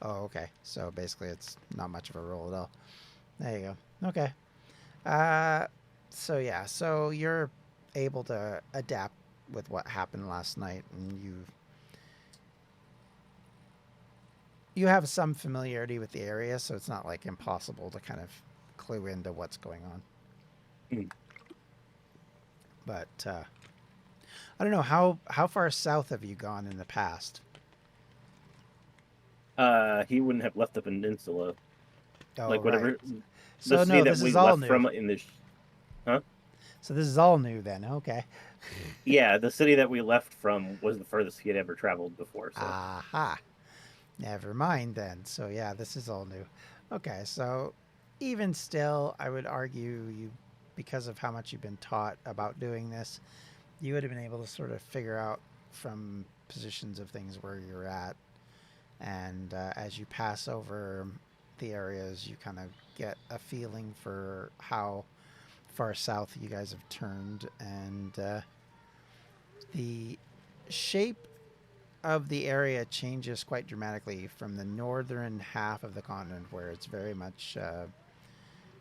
Oh, okay. So basically it's not much of a roll at all. There you go. Okay. So yeah, so you're able to adapt with what happened last night, and you have some familiarity with the area, so it's not like impossible to kind of clue into what's going on. Mm. But I don't know, how far south have you gone in the past? He wouldn't have left the peninsula. Oh, Like whatever right. the So city no, that this we is all left new. from in this. Huh? So this is all new then. Okay. Yeah, the city that we left from was the furthest he had ever traveled before. So Aha. Never mind then. So yeah, this is all new. Okay, so even still, I would argue you, because of how much you've been taught about doing this, you would have been able to sort of figure out from positions of things where you're at. And as you pass over the areas, you kind of get a feeling for how far south you guys have turned. And the shape of the area changes quite dramatically from the northern half of the continent, where it's very much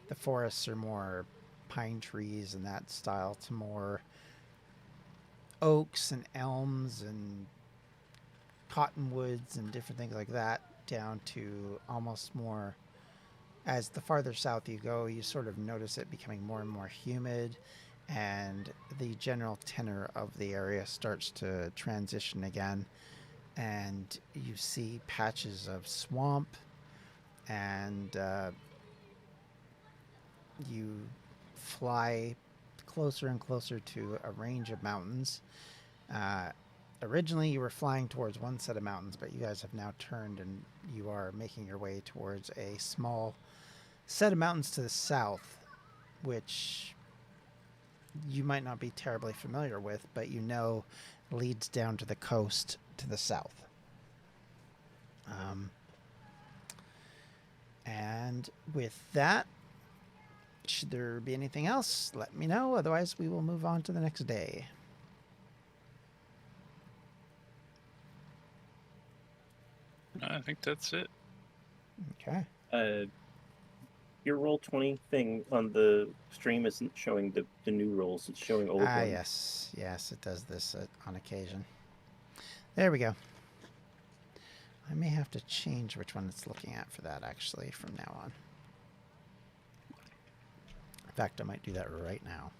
the forests are more pine trees and that style, to more oaks and elms and cottonwoods and different things like that, down to almost more, as the farther south you go, you sort of notice it becoming more and more humid, and the general tenor of the area starts to transition again, and you see patches of swamp, and you fly closer and closer to a range of mountains. Uh, Originally, you were flying towards one set of mountains, but you guys have now turned and you are making your way towards a small set of mountains to the south, which you might not be terribly familiar with, but you know leads down to the coast to the south. And with that, should there be anything else, let me know. Otherwise, we will move on to the next day. I think that's it. Okay. your Roll20 thing on the stream isn't showing the new rolls; it's showing old ones. Yes, it does this on occasion. There we go. I may have to change which one it's looking at for that, actually, from now on. In fact, I might do that right now.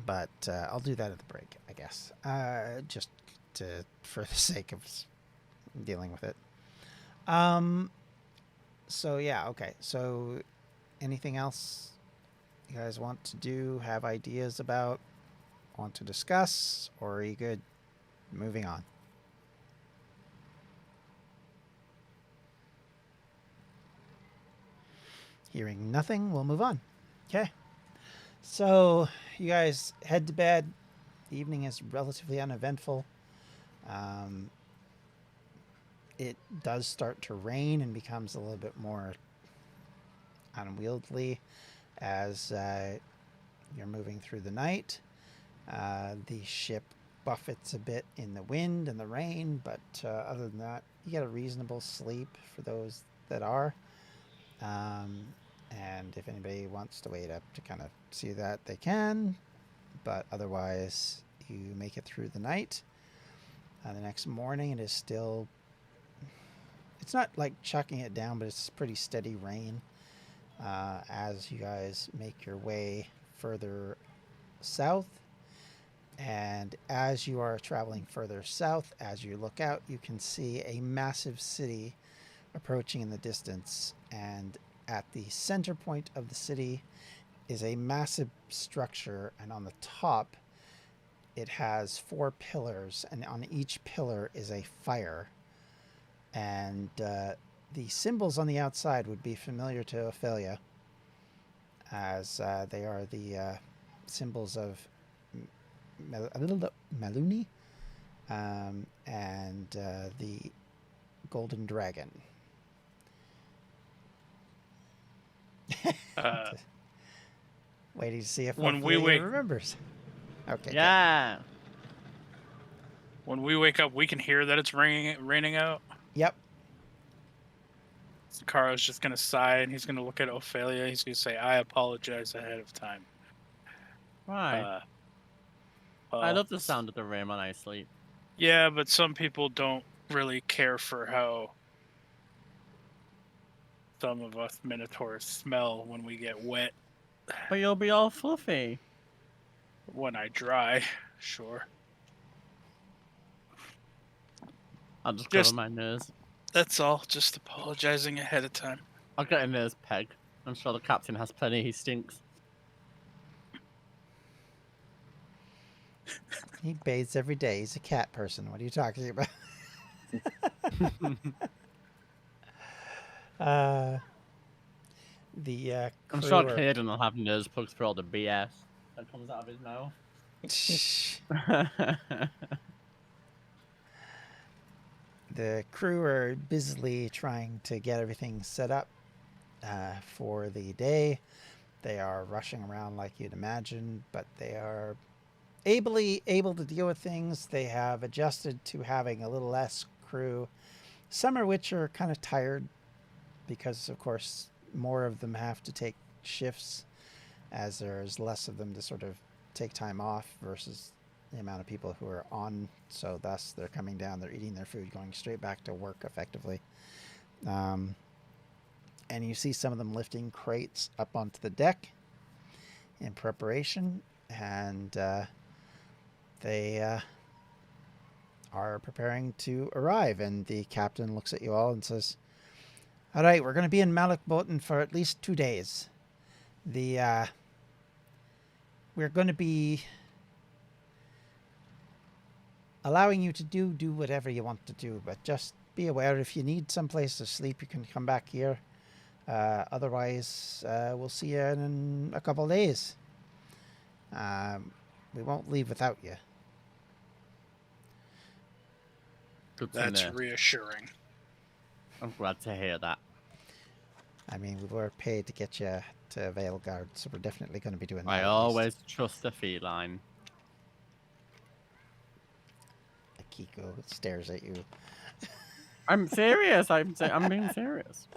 But I'll do that at the break, I guess. Just for the sake of dealing with it. So yeah, okay. So anything else you guys want to do, have ideas about, want to discuss, or are you good? Moving on. Hearing nothing, we'll move on. Okay. So you guys head to bed. The evening is relatively uneventful. It does start to rain and becomes a little bit more unwieldy as you're moving through the night. The ship buffets a bit in the wind and the rain, but other than that, you get a reasonable sleep for those that are. And if anybody wants to wait up to kind of see that, they can. But otherwise, you make it through the night. The next morning, it is still... It's not like chucking it down, but it's pretty steady rain as you guys make your way further south. And as you are traveling further south, as you look out, you can see a massive city approaching in the distance. And at the center point of the city is a massive structure, and on the top it has 4 pillars, and on each pillar is a fire. And the symbols on the outside would be familiar to Ophelia, as they are the symbols of Maluni and the Golden Dragon. Waiting to see if When we Ophelia wake- remembers. Okay. Yeah. When we wake up, we can hear that it's raining out. Yep. Karo's just gonna sigh and he's gonna look at Ophelia. He's gonna say, "I apologize ahead of time." Why? I love the sound of the rain when I sleep. Yeah, but some people don't really care for how some of us Minotaurs smell when we get wet. But you'll be all fluffy. When I dry, sure. I'll just Just- cover my nose. That's all. Just apologizing ahead of time. I'll get a nose peg. I'm sure the captain has plenty. He stinks. He bathes every day. He's a cat person. What are you talking about? I'm sure Caden will have nose plugs for all the BS that comes out of his mouth. The crew are busily trying to get everything set up for the day. They are rushing around like you'd imagine, but they are able to deal with things. They have adjusted to having a little less crew, some of which are kind of tired because, of course, more of them have to take shifts as there's less of them to sort of take time off versus the amount of people who are on. So thus they're coming down, they're eating their food, going straight back to work effectively. And you see some of them lifting crates up onto the deck in preparation, and they are preparing to arrive. And the captain looks at you all and says, all right, we're going to be in Malakbotan for at least 2 days. We're going to be allowing you to do whatever you want to do, but just be aware if you need some place to sleep, you can come back here. Otherwise, we'll see you in a couple of days. We won't leave without you. Good to That's know. reassuring. I'm glad to hear that. I mean, we were paid to get you to Veilguard, so we're definitely going to be doing that. I at least. always trust a feline. Akiko stares at you. I'm serious. I'm being serious.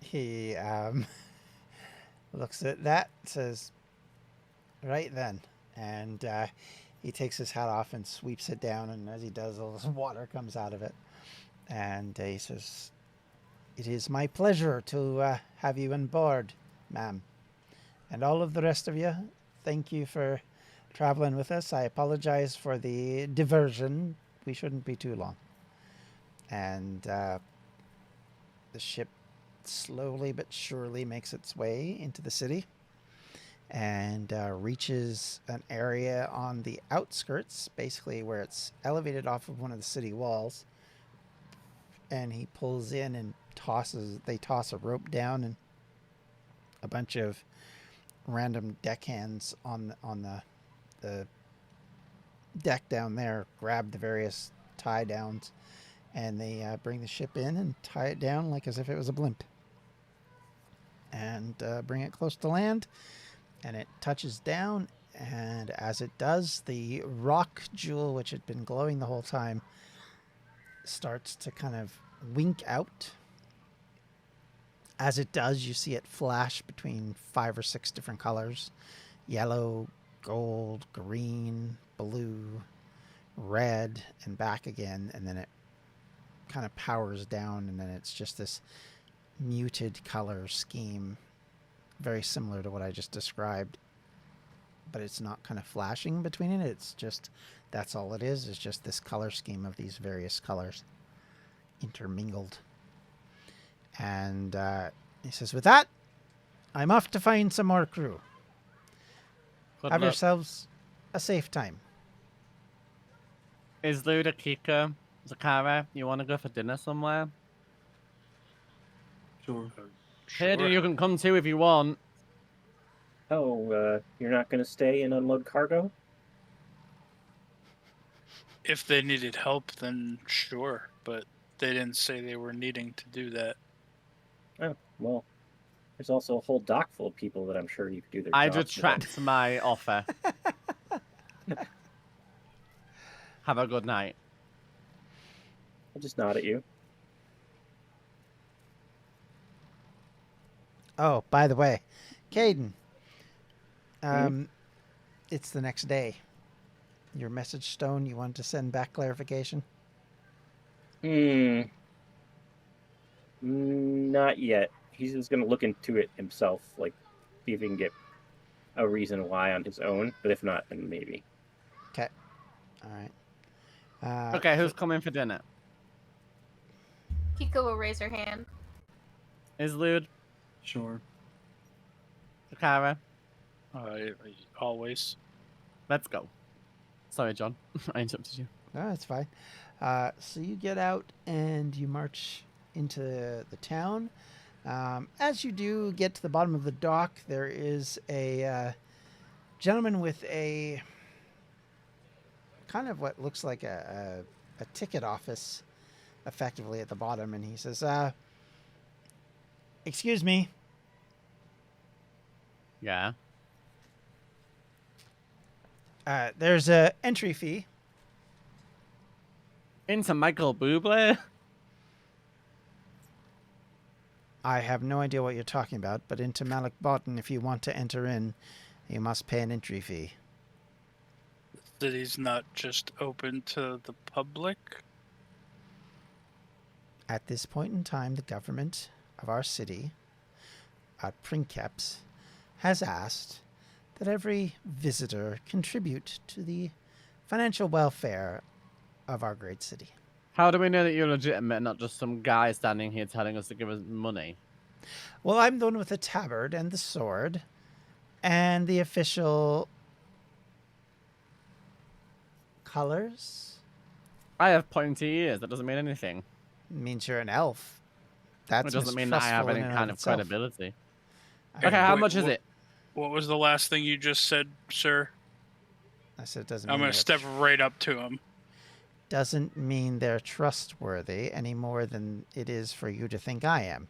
He looks at that, says, right then. And he takes his hat off and sweeps it down, and as he does, all this water comes out of it. And he says, it is my pleasure to have you on board, ma'am. And all of the rest of you, thank you for traveling with us. I apologize for the diversion. We shouldn't be too long. And the ship slowly but surely makes its way into the city and reaches an area on the outskirts, basically where it's elevated off of one of the city walls. And he pulls in and they toss a rope down, and a bunch of random deckhands on the deck down there grab the various tie downs, and they bring the ship in and tie it down like as if it was a blimp, and bring it close to land. And it touches down, and as it does, the rock jewel, which had been glowing the whole time, starts to kind of wink out. As it does, you see it flash between 5 or 6 different colors: yellow, gold, green, blue, red, and back again. And then it kind of powers down, and then it's just this muted color scheme, very similar to what I just described, but it's not kind of flashing between it. It's just, that's all it is just this color scheme of these various colors intermingled. And he says, with that, I'm off to find some more crew. Good Have luck. yourselves a safe time. Is Luda, Kika, Zakara, you want to go for dinner somewhere? Sure. Hey, you can come too if you want. Oh, you're not going to stay and unload cargo? If they needed help, then sure, but they didn't say they were needing to do that. Oh, well, there's also a whole dock full of people that I'm sure you could do their I jobs without. retract my offer. Have a good night. I'll just nod at you. Oh, by the way, Caden, it's the next day. Your message stone, you wanted to send back clarification? Not yet. He's just going to look into it himself, like, see if he can get a reason why on his own. But if not, then maybe. Okay. All right. Okay, who's coming for dinner? Kiko will raise her hand. Is Lude? Sure. Takara? Always. Let's go. Sorry, John. I interrupted you. No, that's fine. So you get out and you march into the town. As you do get to the bottom of the dock, there is a gentleman with a kind of what looks like a ticket office effectively at the bottom, and he says, excuse me. Yeah. There's a entry fee. Into Michael Bublé? I have no idea what you're talking about, but into Malik Botan, if you want to enter in, you must pay an entry fee. The city's not just open to the public. At this point in time, the government of our city, at Princeps, has asked that every visitor contribute to the financial welfare of our great city. How do we know that you're legitimate and not just some guy standing here telling us to give us money? Well, I'm the one with the tabard and the sword and the official colors. I have pointy ears. That doesn't mean anything. Means you're an elf. That It doesn't mean that I have any kind of credibility. Okay, how much is it? What was the last thing you just said, sir? I said it doesn't. I'm mean gonna step right up to him. Doesn't mean they're trustworthy any more than it is for you to think I am.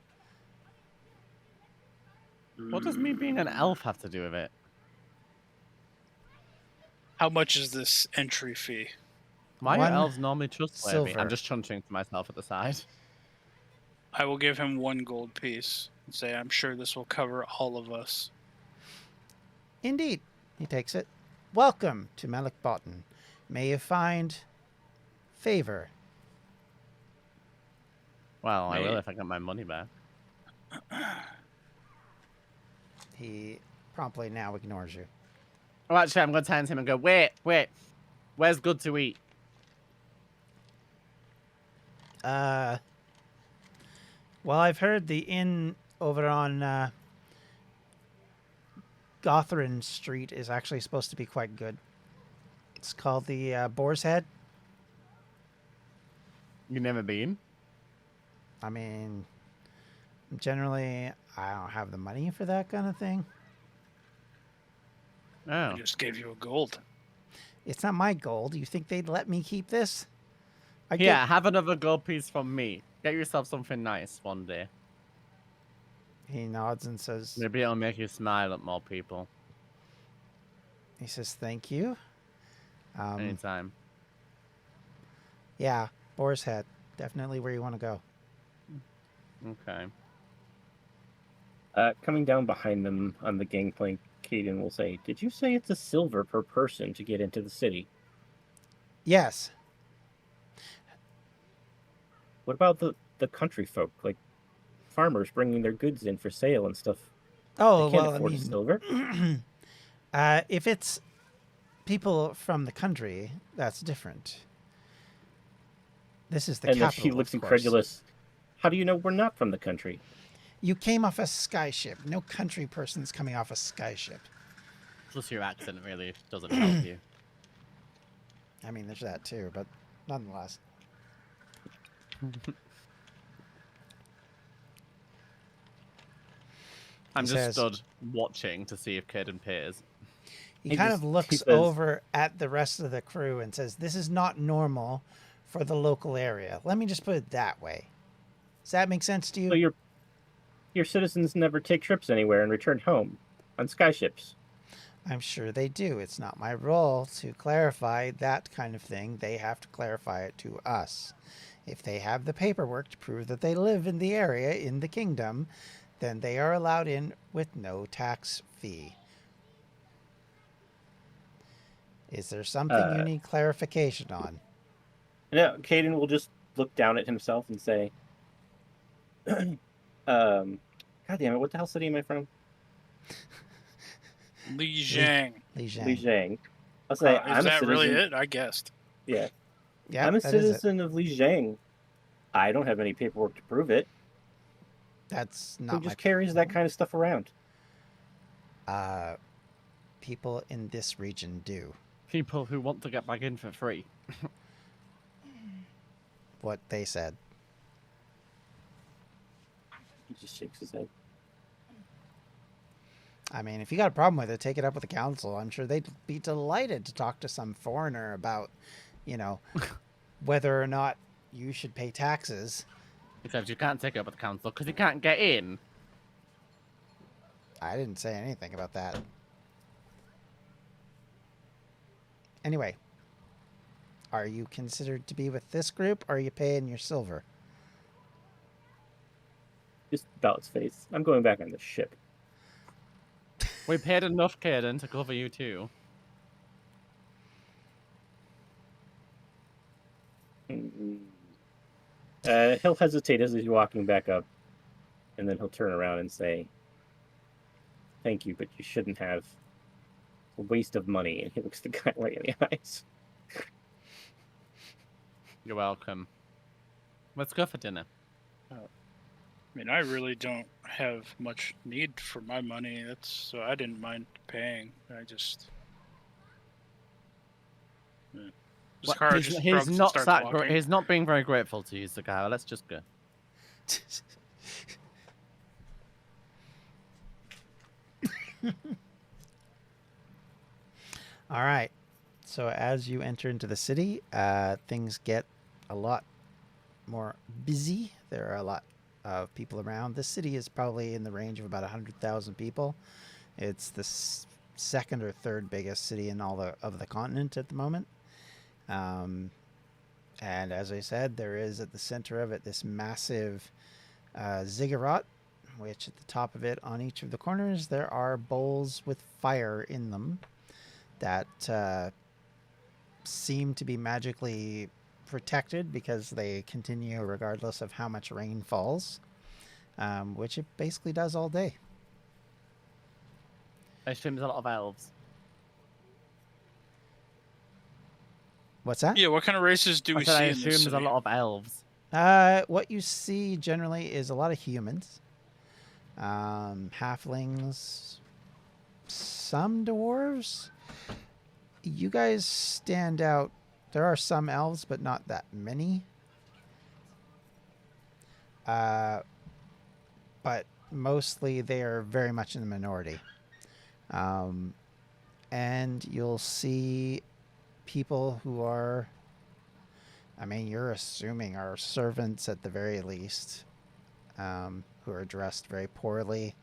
What does me being an elf have to do with it? How much is this entry fee? Why One are elves normally trustworthy? silver. I'm just chunching to myself at the side. I will give him 1 gold piece and say I'm sure this will cover all of us. Indeed, he takes it. Welcome to Malik Botan. May you find favor. Well, I Wait. will if I get my money back. He promptly now ignores you. Oh, actually, I'm going to turn to him and go, wait. Where's good to eat? Well, I've heard the inn over on Gothrin Street is actually supposed to be quite good. It's called the Boar's Head. You never been? I mean, generally, I don't have the money for that kind of thing. Oh. I just gave you a gold. It's not my gold. You think they'd let me keep this? Yeah, have another gold piece from me. Get yourself something nice one day. He nods and says, Maybe it'll make you smile at more people. he says, thank you. Anytime. Yeah, Boar's Head. Definitely where you want to go. Okay. Coming down behind them on the gangplank, Caden will say, "Did you say it's a silver per person to get into the city? Yes. What about the country folk, like farmers bringing their goods in for sale and stuff? Oh, They can't well, I afford mean, silver." if it's people from the country, that's different. This is the And then capital, she looks of course. incredulous. "How do you know we're not from the country?" You came off a skyship. No country person's coming off a skyship. Plus your accent really doesn't help you. I mean, there's that too, but nonetheless. I'm He just says- stood watching to see if Caden pays. He He kind just- of he looks says- over at the rest of the crew and says, this is not normal for the local area. Let me just put it that way. Does that make sense to you? So your citizens never take trips anywhere and return home on skyships. I'm sure they do. It's not my role to clarify that kind of thing. They have to clarify it to us. If they have the paperwork to prove that they live in the area in the kingdom, then they are allowed in with no tax fee. Is there something you need clarification on? No, Caden will just look down at himself and say, God damn it, what the hell city am I from? Li Zhang. Li Zhang. Li Zhang. I'll say, Is I'm a that citizen. really it? I guessed. Yeah. Yeah, I'm a that is it. citizen of Lijiang. I don't have any paperwork to prove it. That's Who not my just carries that kind of stuff around? People in this region do. People who want to get back in for free. What they said. He just shakes his head. I mean, if you got a problem with it, take it up with the council. I'm sure they'd be delighted to talk to some foreigner about, you know, whether or not you should pay taxes. Except you can't take it up with the council because you can't get in. I didn't say anything about that. Anyway, are you considered to be with this group, or are you paying your silver? Just about his face. I'm going back on the ship. We paid enough, Caden, to cover you too. He'll hesitate as he's walking back up, and then he'll turn around and say, "Thank you, but you shouldn't have. It's a waste of money." And he looks the guy right in the eyes. You're welcome. Let's go for dinner. I mean, I really don't have much need for my money. So I didn't mind paying. I just. Yeah. Well, Zakara he's, just he's shrugs and not starts that walking. he's not being very grateful to you, Zakara. Let's just go. All right. So as you enter into the city, things get a lot more busy. There are a lot of people around. This city is probably in the range of about 100,000 people. It's the second or third biggest city in all of the continent at the moment. And as I said, there is at the center of it this massive ziggurat, which at the top of it, on each of the corners, there are bowls with fire in them that seem to be magically protected because they continue regardless of how much rain falls, which it basically does all day. I assume there's a lot of elves. What's that? Yeah, what kind of races do we I said I see in assume this there's a city? lot of elves. What you see generally is a lot of humans, halflings, some dwarves. You guys stand out. There are some elves, but not that many. But mostly they are very much in the minority. And you'll see people who are, I mean, you're assuming are servants at the very least, who are dressed very poorly.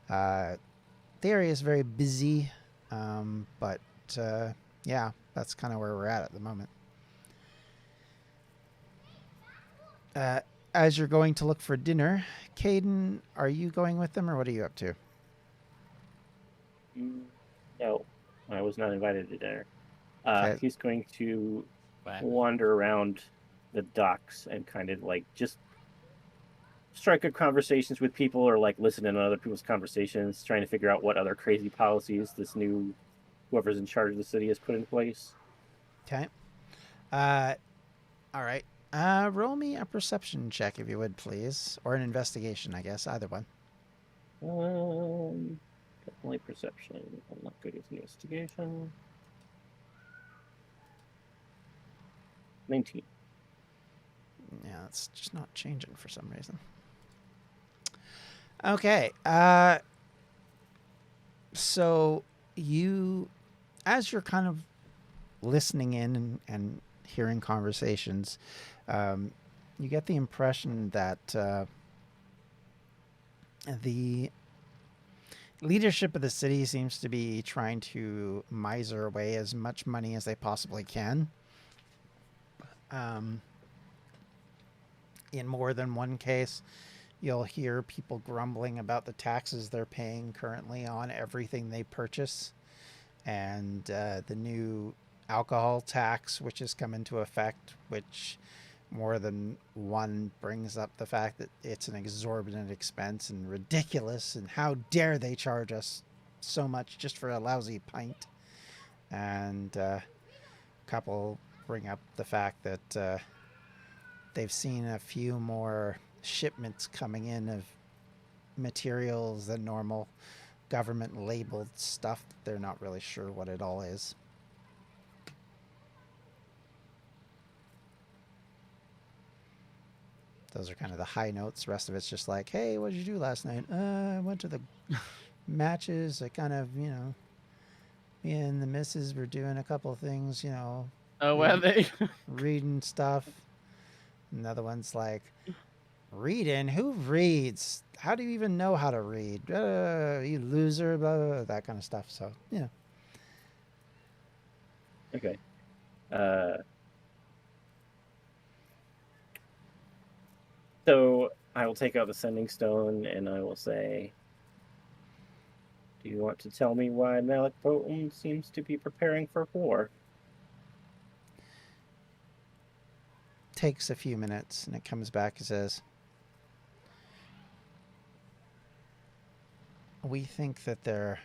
The area is very busy, but yeah, that's kind of where we're at the moment. As you're going to look for dinner, Caden, are you going with them, or what are you up to? No, I was not invited to dinner. Okay. He's going to Where? wander around the docks and kind of like just strike up conversations with people, or like listen in on other people's conversations, trying to figure out what other crazy policies this new whoever's in charge of the city has put in place. Okay. All right. Roll me a perception check, if you would, please. Or an investigation, I guess. Either one. Definitely perception. I'm not good at investigation. 19. Yeah, it's just not changing for some reason. Okay. So you, as you're kind of listening in and hearing conversations, you get the impression that the leadership of the city seems to be trying to miser away as much money as they possibly can. In more than one case, you'll hear people grumbling about the taxes they're paying currently on everything they purchase, and the new alcohol tax, which has come into effect, which more than one brings up the fact that it's an exorbitant expense and ridiculous, and how dare they charge us so much just for a lousy pint. And a couple bring up the fact that they've seen a few more shipments coming in of materials than normal, government labeled stuff. They're not really sure what it all is. Those are kind of the high notes. The rest of it's just like, hey, what did you do last night? I went to the matches. I kind of, you know, me and the missus were doing a couple of things, you know. Oh, were they? Reading stuff. Another one's like, reading? Who reads? How do you even know how to read? You loser, blah, blah, blah, that kind of stuff. So, yeah. Okay. So I will take out the sending stone and I will say, do you want to tell me why Malik Potem seems to be preparing for war? Takes a few minutes and it comes back and says, we think that they're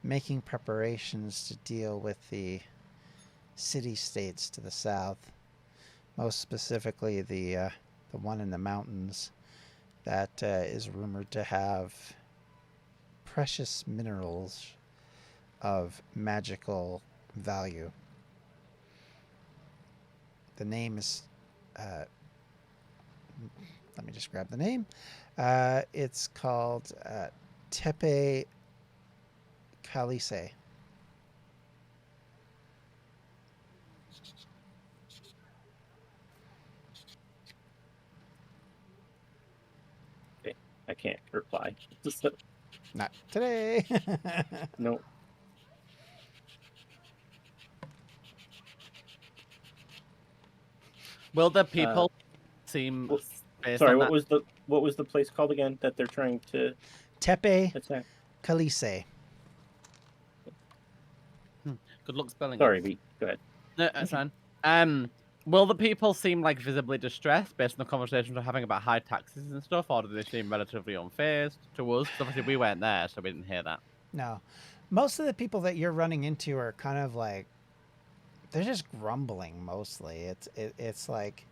making preparations to deal with the city-states to the south, most specifically the one in the mountains that is rumored to have precious minerals of magical value. The name is, let me just grab the name. It's called Tepe Calice. Okay, I can't reply. Not today. No. Will the people seem well, based sorry, on what that? was the place called again that they're trying to Tepe attack? Calice. Good luck spelling Sorry, it. B. Go ahead. No, that's fine. Will the people seem like visibly distressed based on the conversations we're having about high taxes and stuff, or do they seem relatively unfazed to us? 'Cause obviously we weren't there, so we didn't hear that. No. Most of the people that you're running into are kind of like, they're just grumbling mostly. It's like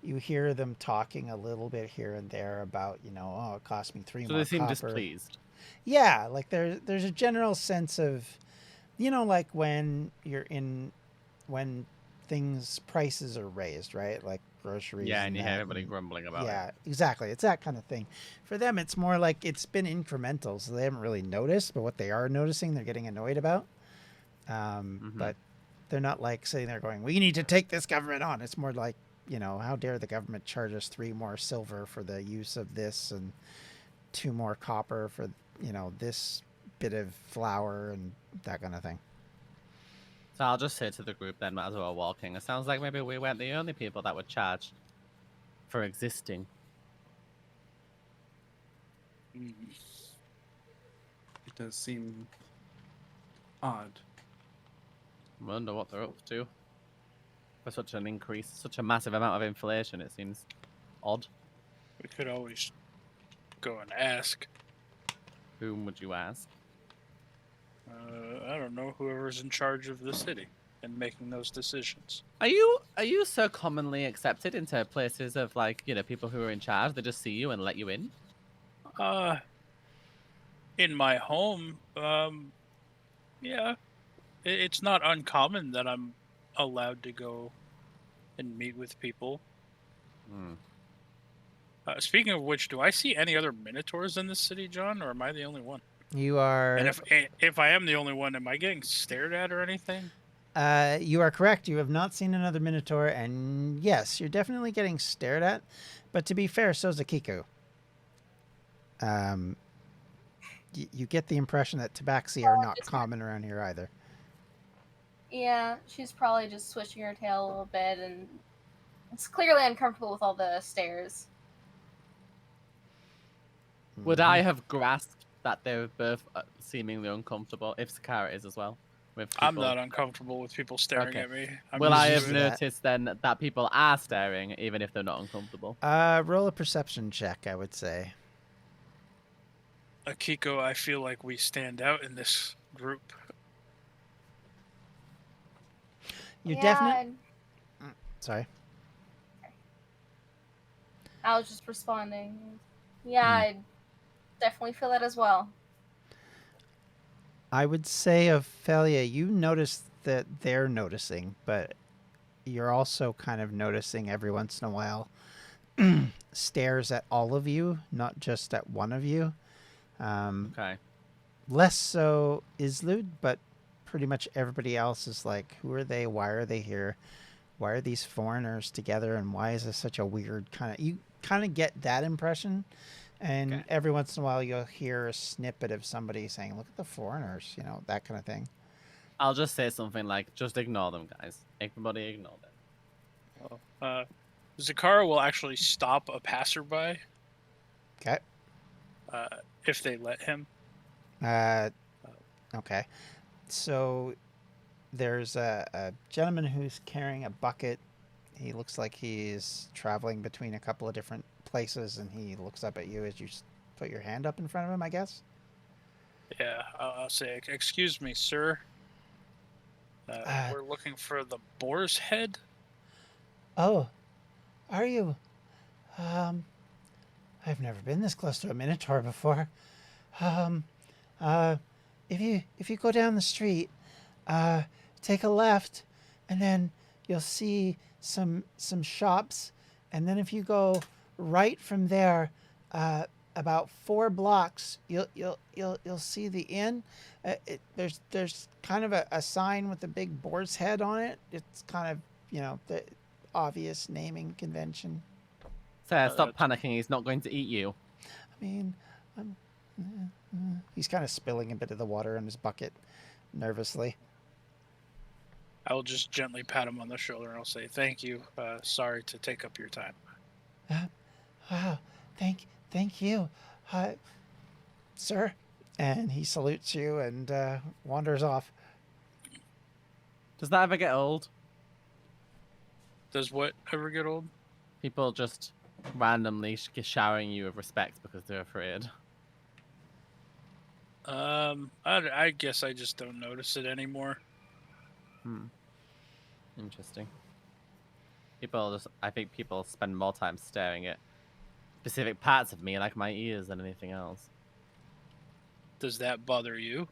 you hear them talking a little bit here and there about, you know, oh, it cost me three So more they seem copper. displeased. Yeah, like there's a general sense of, you know, like when things prices are raised, right? Like groceries. Yeah, and you hear that, everybody and- grumbling about yeah, it. exactly. It's that kind of thing. For them, it's more like it's been incremental, so they haven't really noticed. But what they are noticing, they're getting annoyed about. But they're not like sitting there going, "We need to take this government on." It's more like, you know, how dare the government charge us 3 more silver for the use of this and 2 more copper for, you know, this bit of flour and that kind of thing. So I'll just say to the group then as we're walking, it sounds like maybe we weren't the only people that were charged for existing. It does seem odd. Wonder what they're up to. For such an increase, such a massive amount of inflation, it seems odd. We could always go and ask. Whom would you ask? I don't know, whoever's in charge of the city and making those decisions. Are you so commonly accepted into places of, like, you know, people who are in charge? They just see you and let you in? In my home, yeah, it's not uncommon that I'm allowed to go and meet with people. Hmm. Speaking of which, do I see any other minotaurs in this city, John, or am I the only one? You are. And if I am the only one, am I getting stared at or anything? You are correct. You have not seen another Minotaur, and yes, you're definitely getting stared at. But to be fair, so's Akiko. You get the impression that tabaxi are not common around here either. Yeah, she's probably just swishing her tail a little bit, and it's clearly uncomfortable with all the stairs. Would I have grasped that they were both seemingly uncomfortable, if Sakara is as well? With I'm people- not uncomfortable with people staring Okay. at me. Will I used have to it. noticed then that people are staring, even if they're not uncomfortable? Roll a perception check, I would say. Akiko, I feel like we stand out in this group. You Yeah, definitely. Sorry. I was just responding. Yeah, Hmm. I definitely feel that as well. I would say, Ophelia, you notice that they're noticing, but you're also kind of noticing every once in a while stares at all of you, not just at one of you. Okay. Less so Islud, but pretty much everybody else is like, who are they? Why are they here? Why are these foreigners together? And why is this such a weird kind of... You kind of get that impression. And Okay. every once in a while, you'll hear a snippet of somebody saying, look at the foreigners, you know, that kind of thing. I'll just say something like, just ignore them, guys. Everybody ignore them. Well, Zakara will actually stop a passerby Okay. if they let him. Okay. So there's a gentleman who's carrying a bucket. He looks like he's traveling between a couple of different places, and he looks up at you as you put your hand up in front of him, I guess. Yeah, I'll say, excuse me, sir. We're looking for the boar's head. Oh, are you? I've never been this close to a minotaur before. Um, if you go down the street, take a left, and then you'll see some shops, and then if you go right from there, about 4 blocks, you'll see the inn. There's kind of a sign with a big boar's head on it. It's kind of, you know, the obvious naming convention. Sir, stop panicking. He's not going to eat you. I mean, he's kind of spilling a bit of the water in his bucket nervously. I will just gently pat him on the shoulder and I'll say, thank you. Sorry to take up your time. Wow, thank you, sir. And he salutes you and wanders off. Does that ever get old? Does what ever get old? People just randomly showering you with respect because they're afraid. I guess I just don't notice it anymore. Interesting. I think people spend more time staring at specific parts of me, like my ears, than anything else. Does that bother you?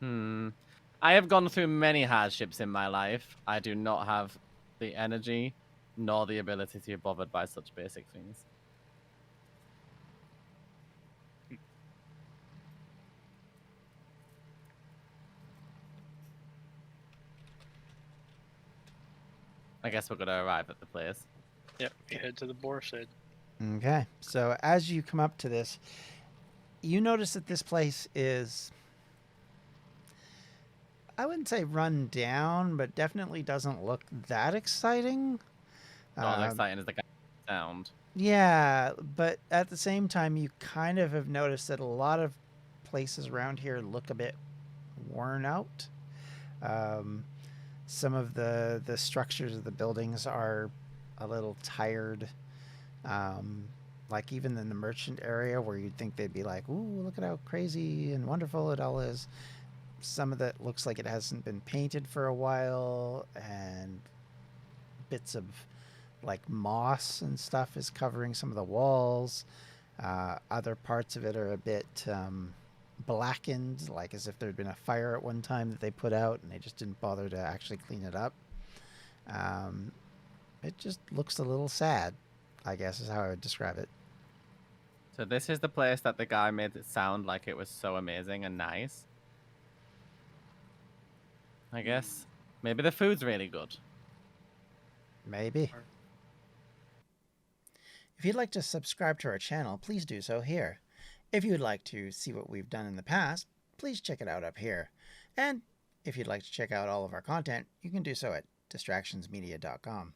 I have gone through many hardships in my life. I do not have the energy nor the ability to be bothered by such basic things. I guess we're going to arrive at the place. Yep, you head to the boar's head. Okay, so as you come up to this, you notice that this place is, I wouldn't say run down, but definitely doesn't look that exciting. Not as exciting as the guy sound. Yeah, but at the same time, you kind of have noticed that a lot of places around here look a bit worn out. Some of the structures of the buildings are a little tired. Like even in the merchant area where you'd think they'd be like, ooh, look at how crazy and wonderful it all is. Some of that looks like it hasn't been painted for a while, and bits of like moss and stuff is covering some of the walls. Other parts of it are a bit blackened, like as if there'd been a fire at one time that they put out and they just didn't bother to actually clean it up. It just looks a little sad, I guess is how I would describe it. So this is the place that the guy made it sound like it was so amazing and nice. I guess. Maybe the food's really good. Maybe. If you'd like to subscribe to our channel, please do so here. If you'd like to see what we've done in the past, please check it out up here. And if you'd like to check out all of our content, you can do so at distractionsmedia.com.